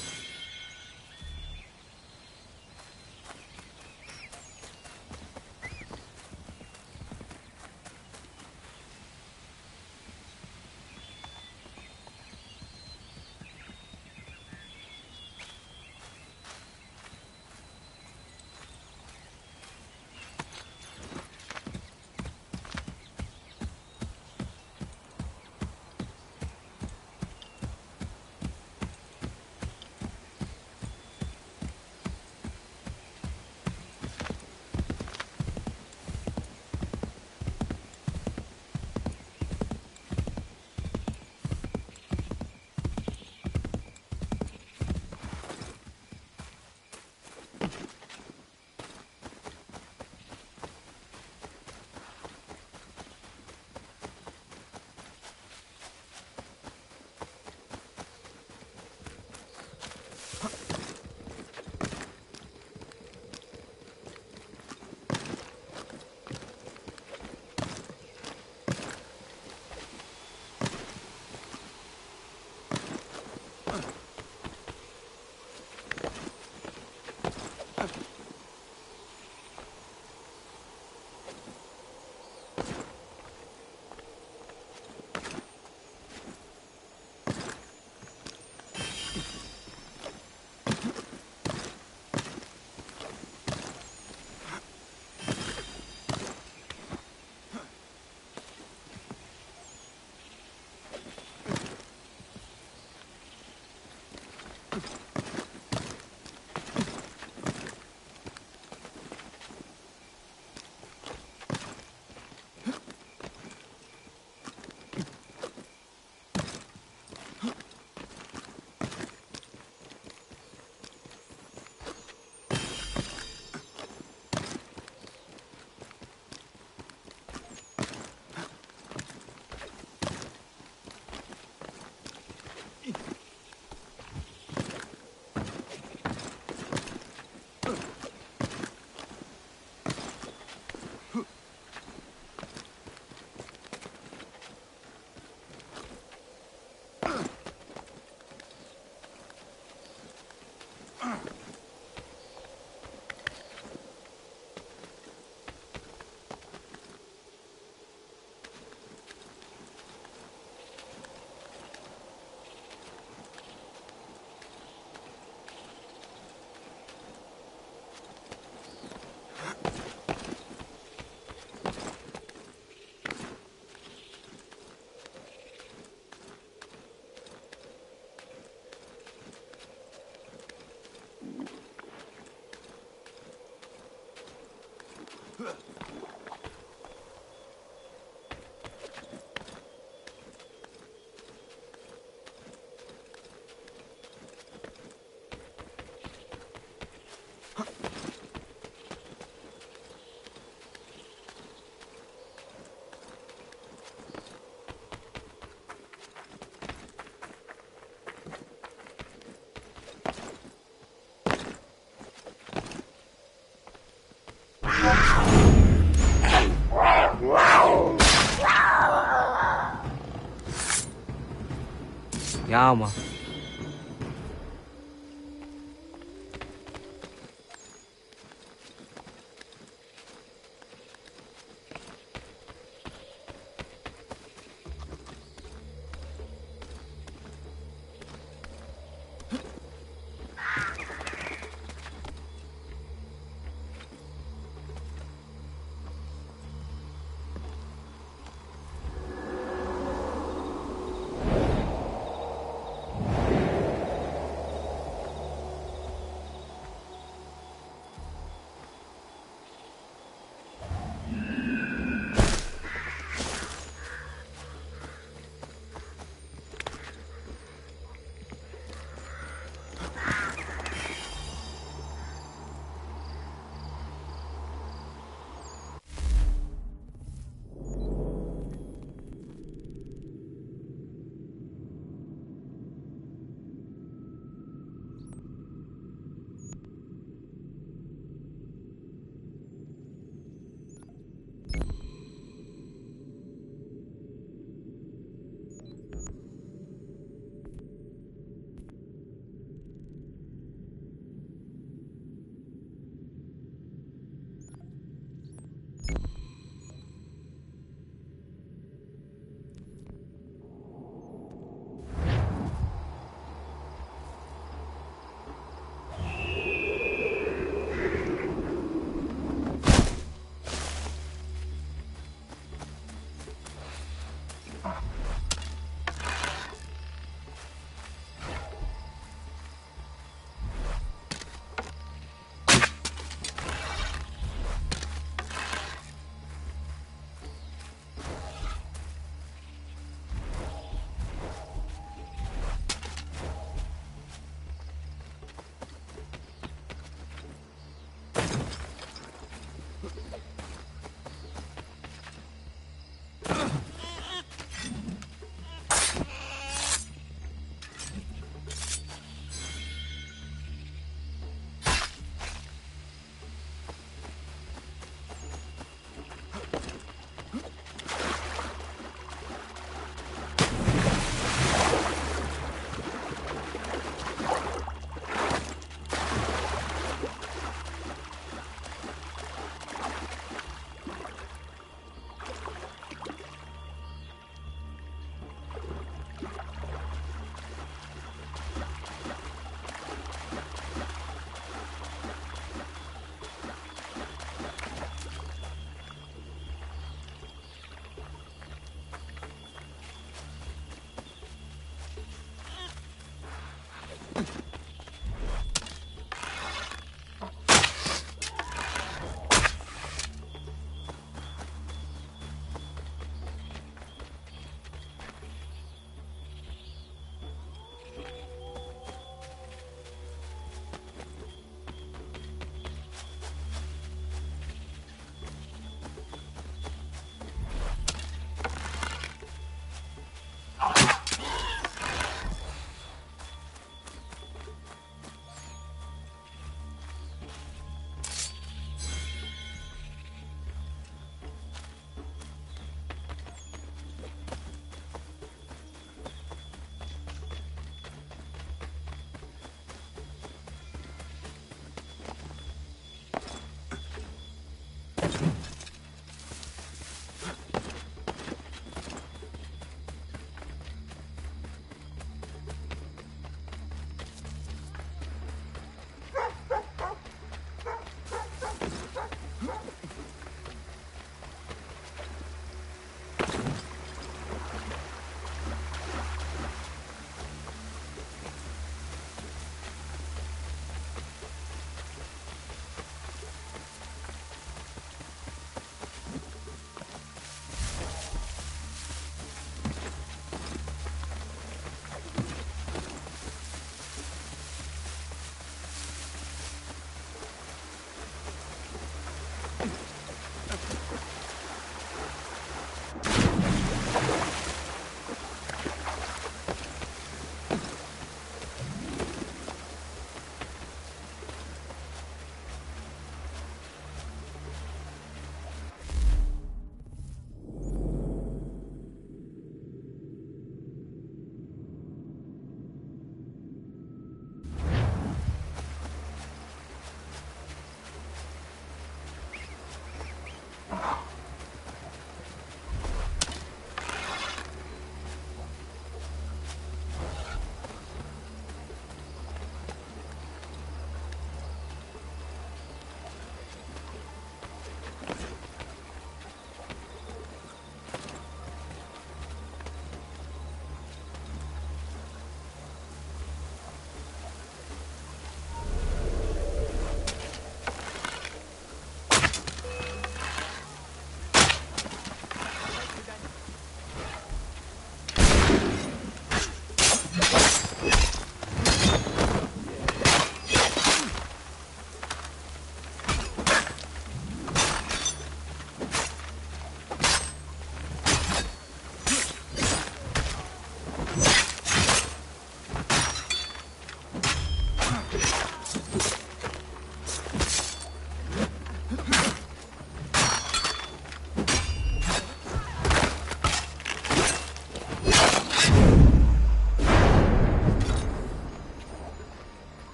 calma.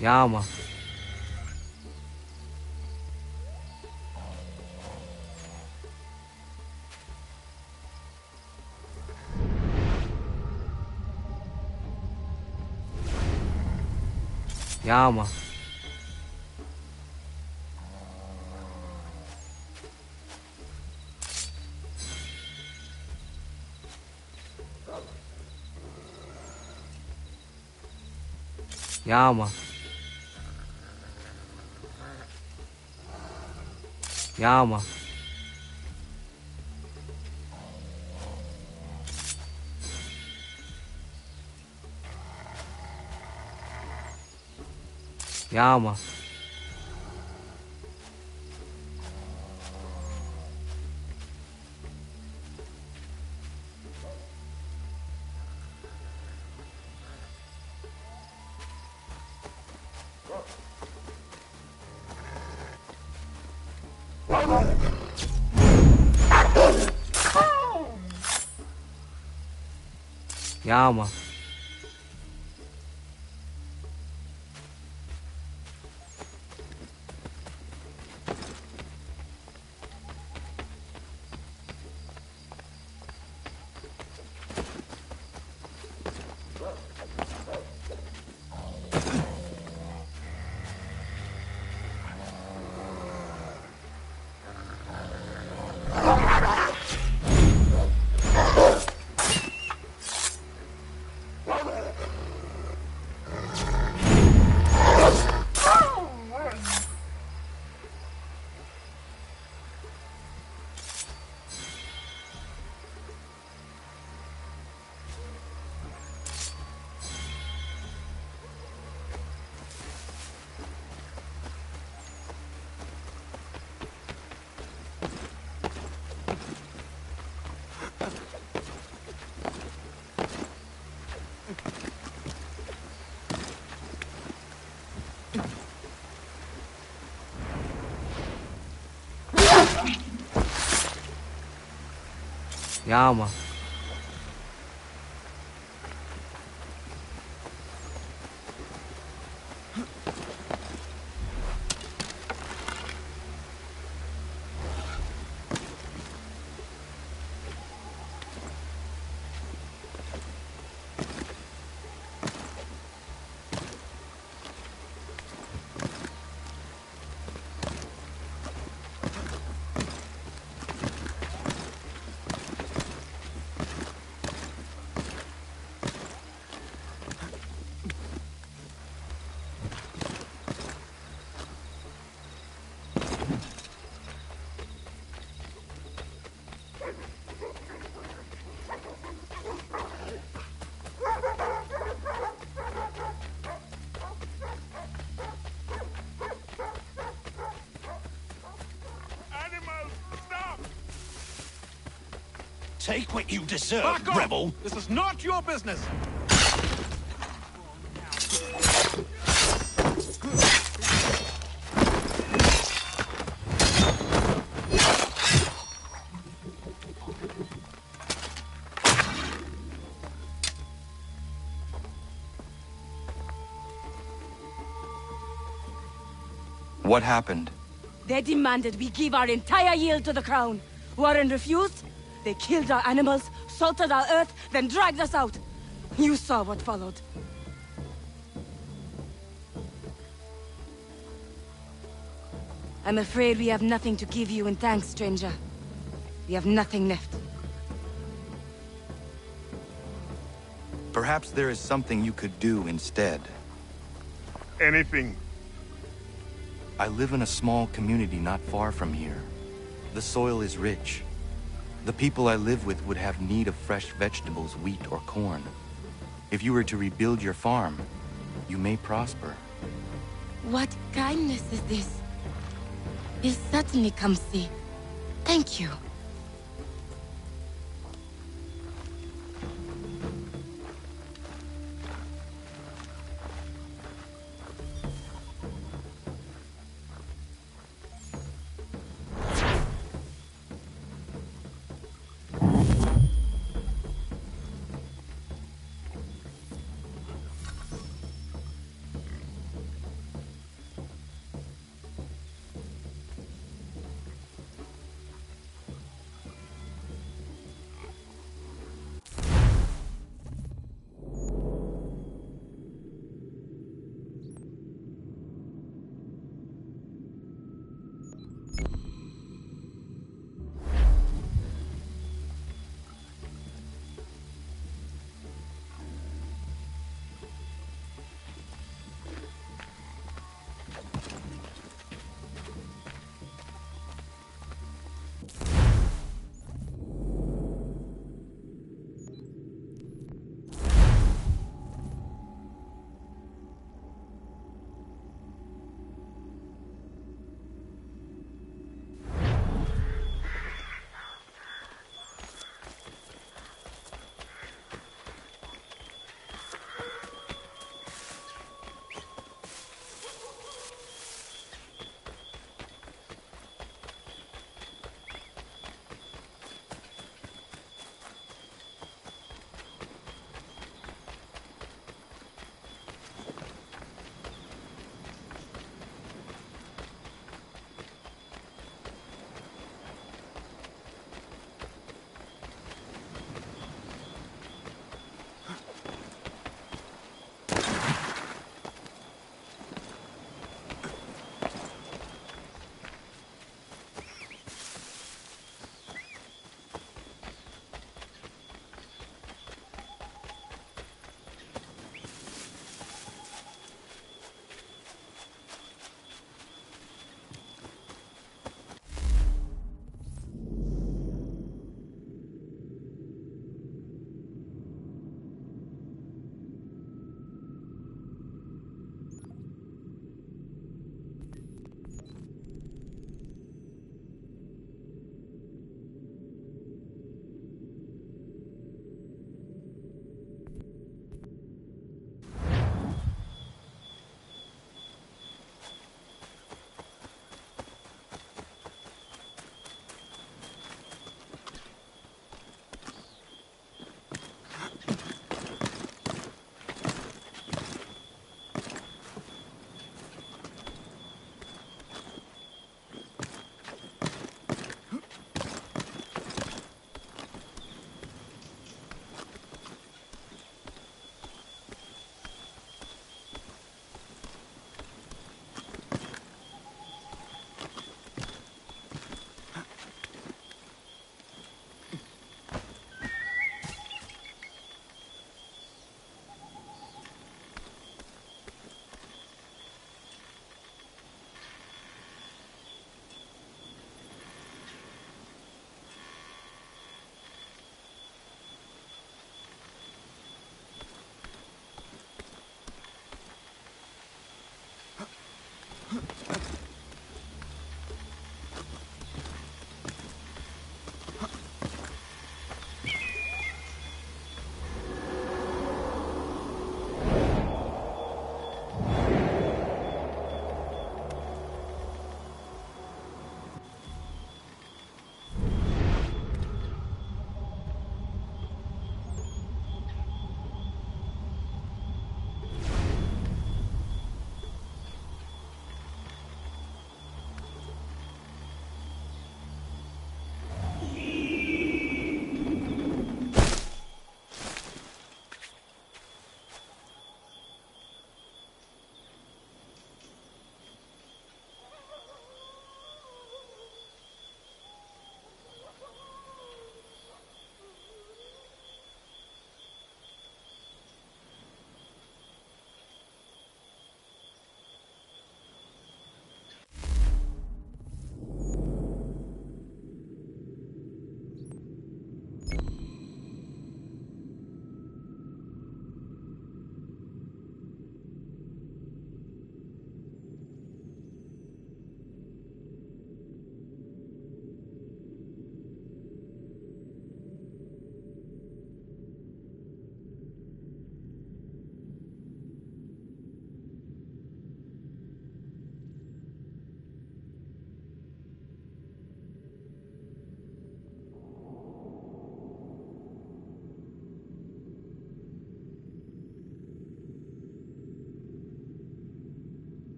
Ja, Mann. Ja, Mann. Ja, Mann. Ja, Mann. Ja, Mann. Ja, Mann. Ja, Mann. Take what you deserve, Back off! rebel! This is not your business! What happened? They demanded we give our entire yield to the crown. Warren refused. They killed our animals, salted our earth, then dragged us out. You saw what followed. I'm afraid we have nothing to give you in thanks, stranger. We have nothing left. Perhaps there is something you could do instead. Anything. I live in a small community not far from here. The soil is rich. The people I live with would have need of fresh vegetables, wheat, or corn. If you were to rebuild your farm, you may prosper. What kindness is this? This certainly comes see. Thank you.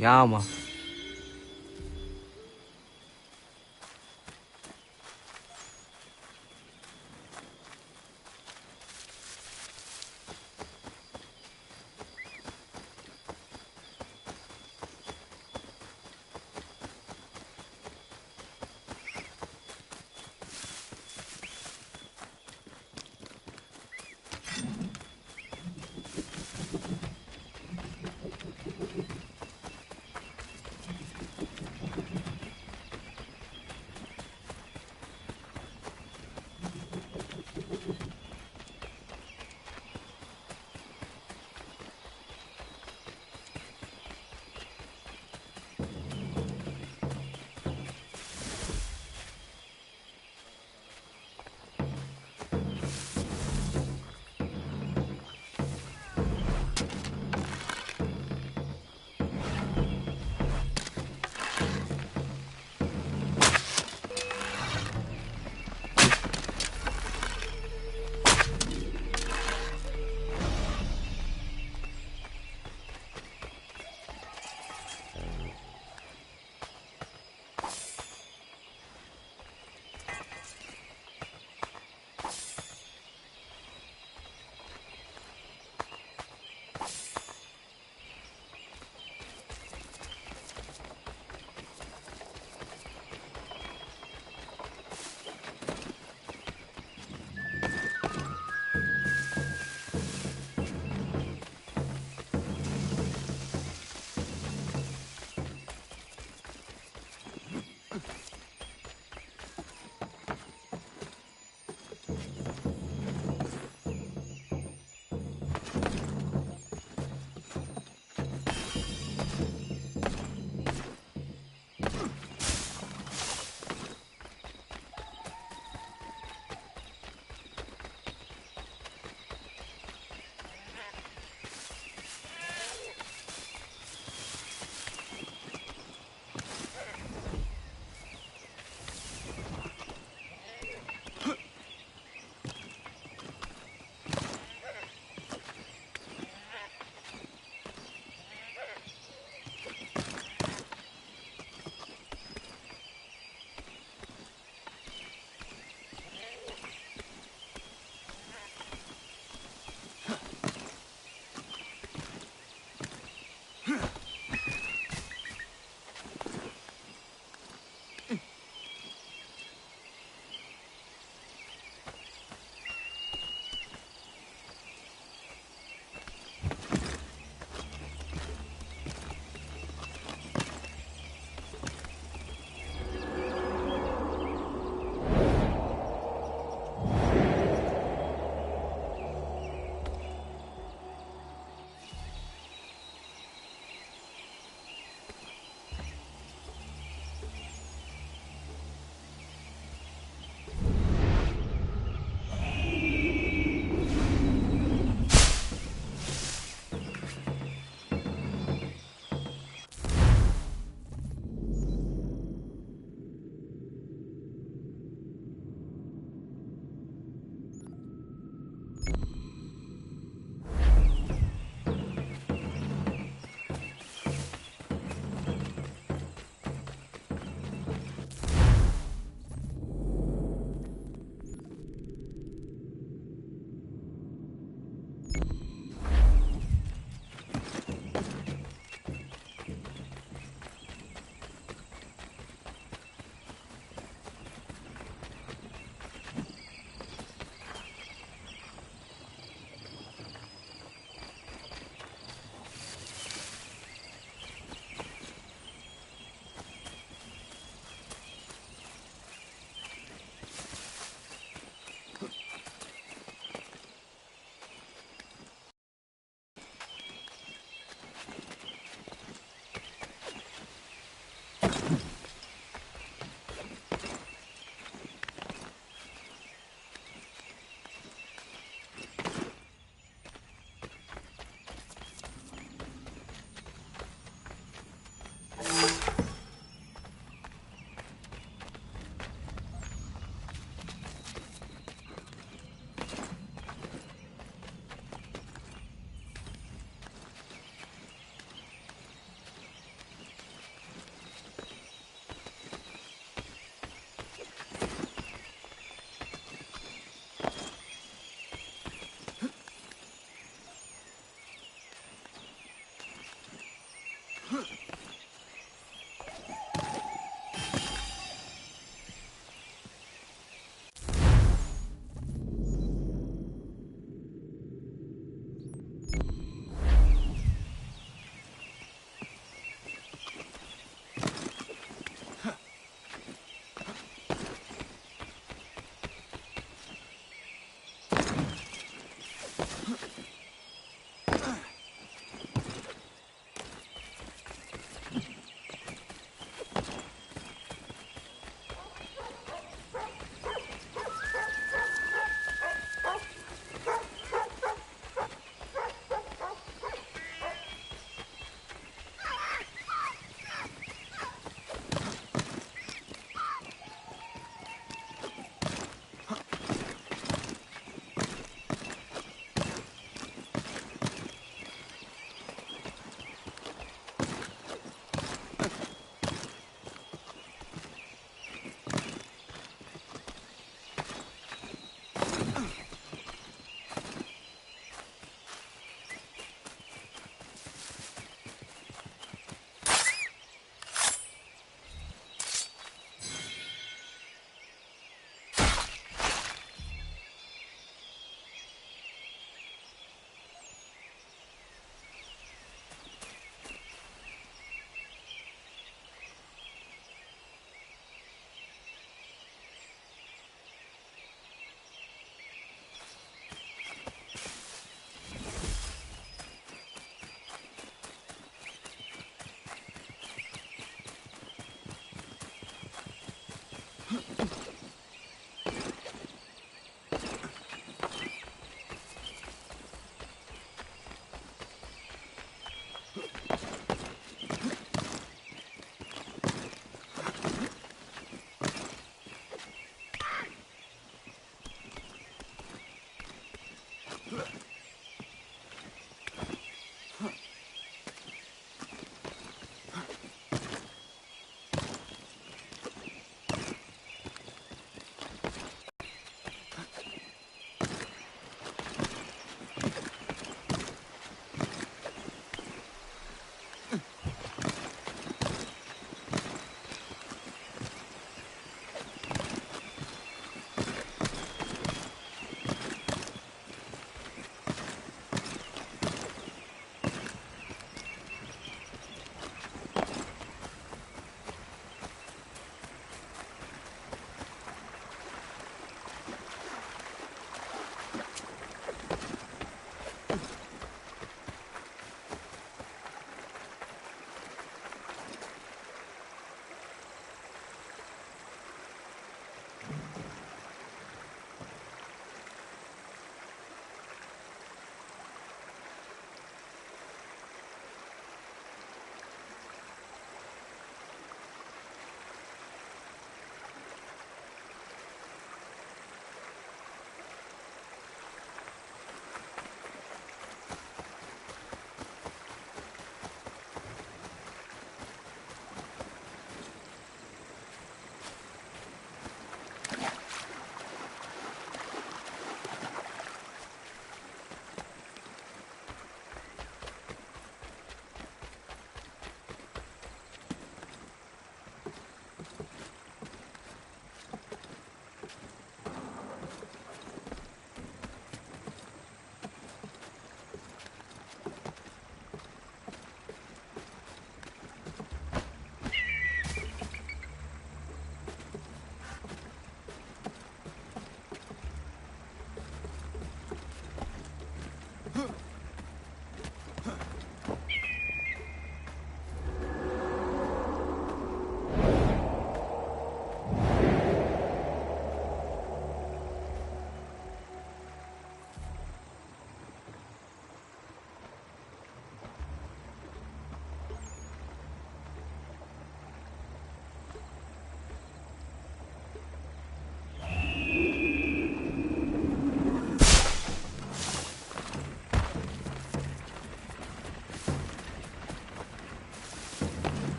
Yama.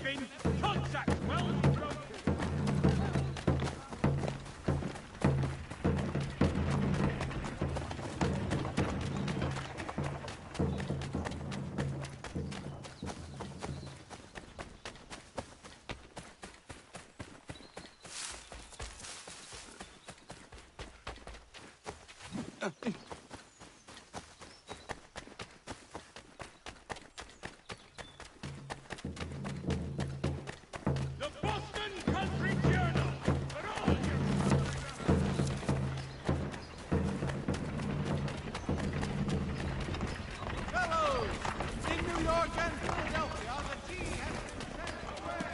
Griffin! Contact well broken! The Boston Country Journal! For all your... Fellows, in New York and Philadelphia, the tea has been sent away.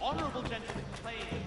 Honorable gentlemen, please.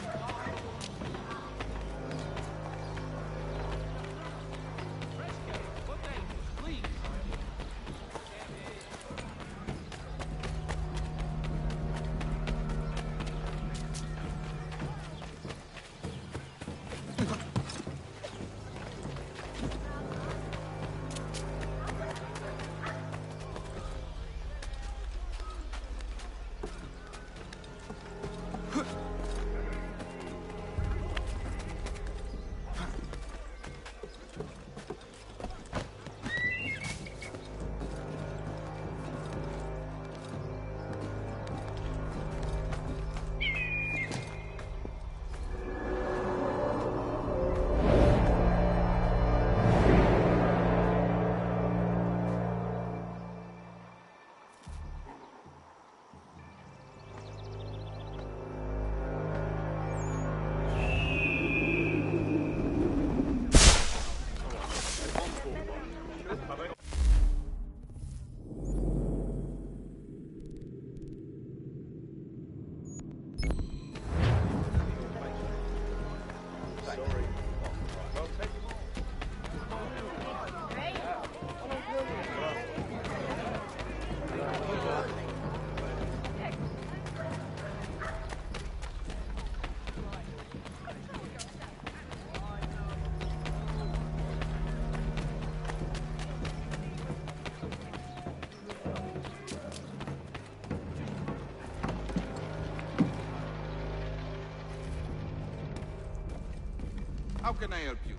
How can I help you?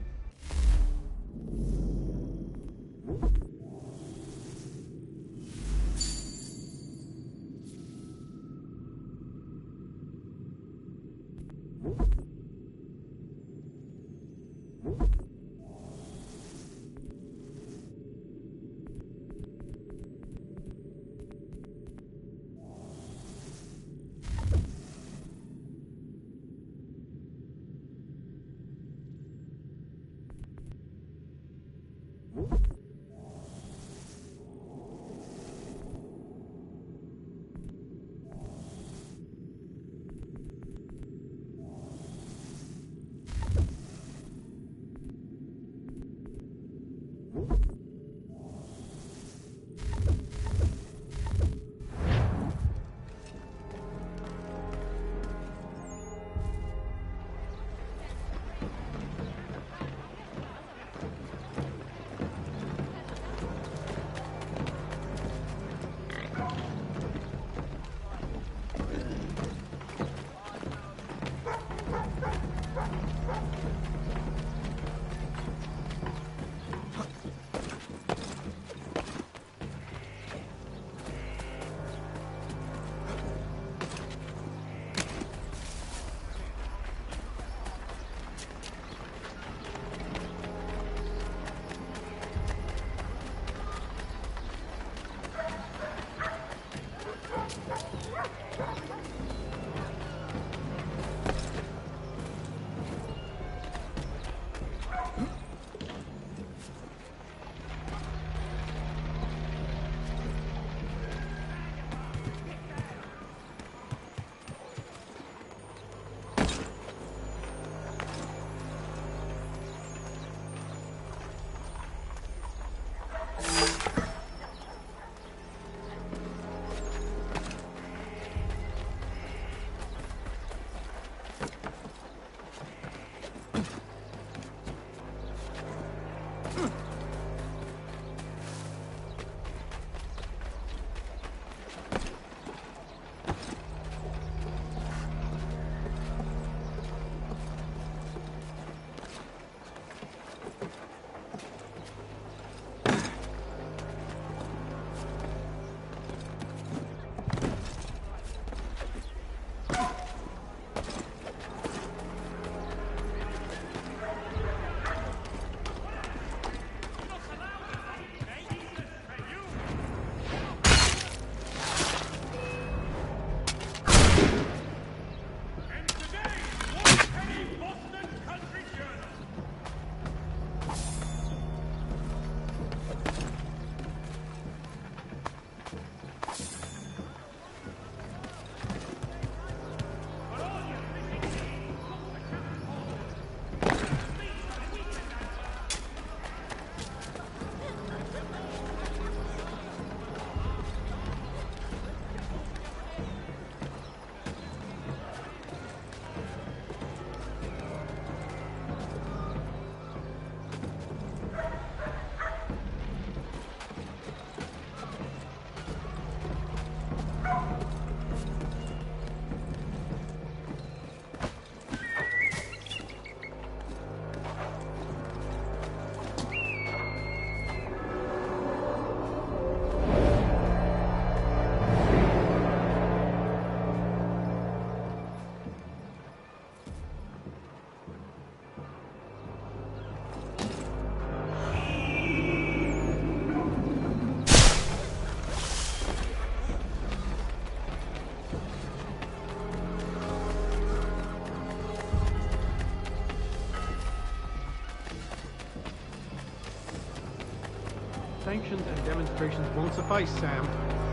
declarations and demonstrations won't suffice, Sam.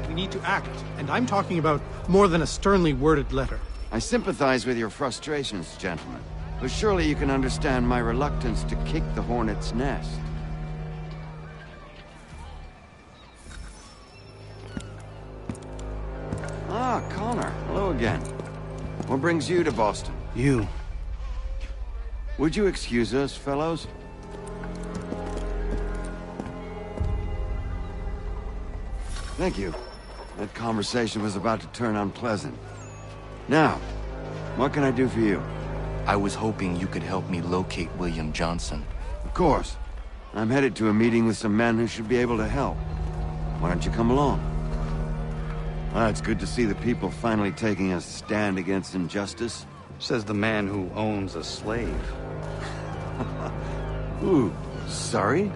We need to act, and I'm talking about more than a sternly worded letter. I sympathize with your frustrations, gentlemen, but surely you can understand my reluctance to kick the hornet's nest. Ah, Connor. Hello again. What brings you to Boston? You. Would you excuse us, fellows? Thank you. That conversation was about to turn unpleasant. Now, what can I do for you? I was hoping you could help me locate William Johnson. Of course. I'm headed to a meeting with some men who should be able to help. Why don't you come along? Ah, it's good to see the people finally taking a stand against injustice. Says the man who owns a slave. Ooh, sorry?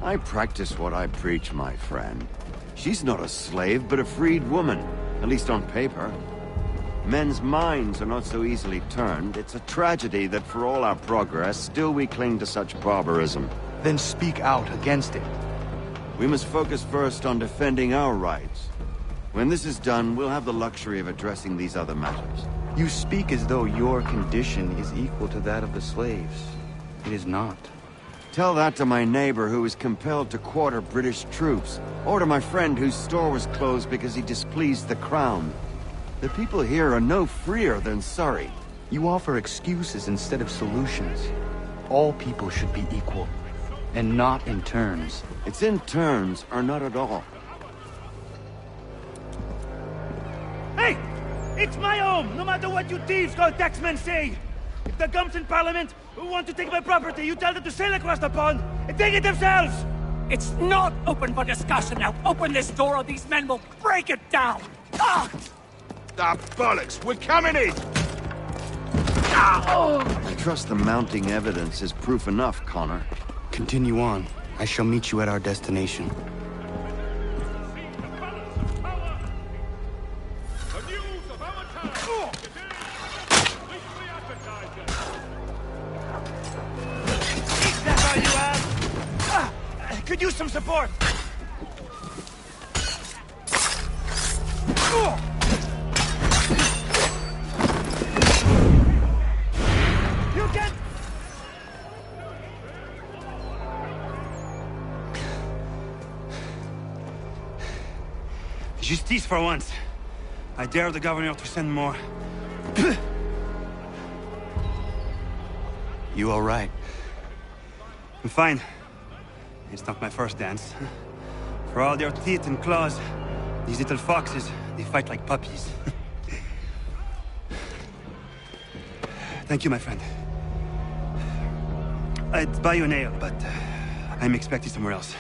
I practice what I preach, my friend. She's not a slave, but a freed woman, at least on paper. Men's minds are not so easily turned. It's a tragedy that for all our progress, still we cling to such barbarism. Then speak out against it. We must focus first on defending our rights. When this is done, we'll have the luxury of addressing these other matters. You speak as though your condition is equal to that of the slaves. It is not. Tell that to my neighbor who was compelled to quarter British troops, or to my friend whose store was closed because he displeased the crown. The people here are no freer than Surrey. You offer excuses instead of solutions. All people should be equal, and not in turns. It's in turns, or not at all. Hey! It's my home, no matter what you thieves called taxmen say! If the gums in Parliament who want to take my property, you tell them to sail across the pond and take it themselves! It's not open for discussion now. Open this door or these men will break it down. Ah! Ah, bollocks! We're coming in! I trust the mounting evidence is proof enough, Connor. Continue on. I shall meet you at our destination. Could use some support! You can... Justice for once. I dare the governor to send more. You all right? I'm fine. It's not my first dance. For all their teeth and claws, these little foxes, they fight like puppies. Thank you, my friend. I'd buy you an ale, but I'm expected somewhere else.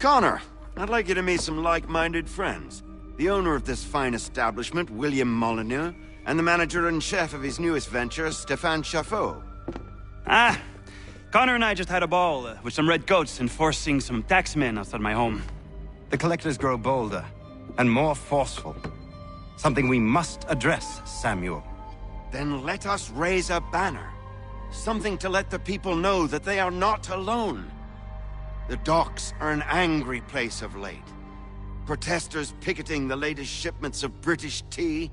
Connor, I'd like you to meet some like-minded friends. The owner of this fine establishment, William Molyneux, and the manager and chef of his newest venture, Stéphane Chaffeau. Ah, Connor and I just had a ball with some red coats enforcing some taxmen outside my home. The collectors grow bolder and more forceful. Something we must address, Samuel. Then let us raise a banner. Something to let the people know that they are not alone. The docks are an angry place of late. Protesters picketing the latest shipments of British tea.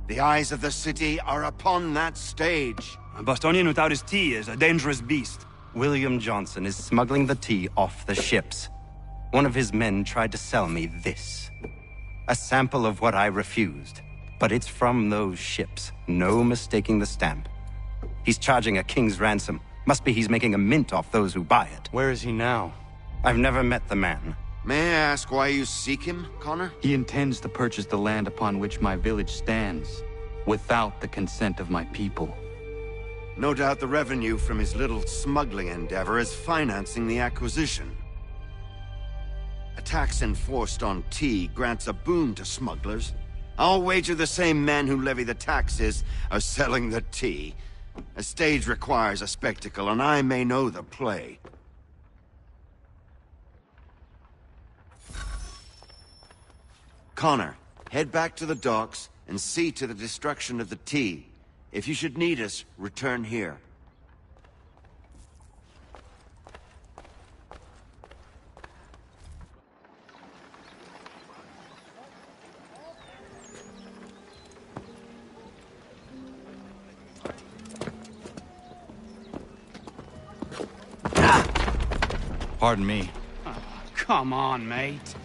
The eyes of the city are upon that stage. A Bostonian without his tea is a dangerous beast. William Johnson is smuggling the tea off the ships. One of his men tried to sell me this. A sample of what I refused. But it's from those ships. No mistaking the stamp. He's charging a king's ransom. Must be he's making a mint off those who buy it. Where is he now? I've never met the man. May I ask why you seek him, Connor? He intends to purchase the land upon which my village stands, without the consent of my people. No doubt the revenue from his little smuggling endeavor is financing the acquisition. A tax enforced on tea grants a boon to smugglers. I'll wager the same men who levy the taxes are selling the tea. A stage requires a spectacle, and I may know the play. Connor, head back to the docks and see to the destruction of the tea. If you should need us, return here. Pardon me. Oh, come on, mate.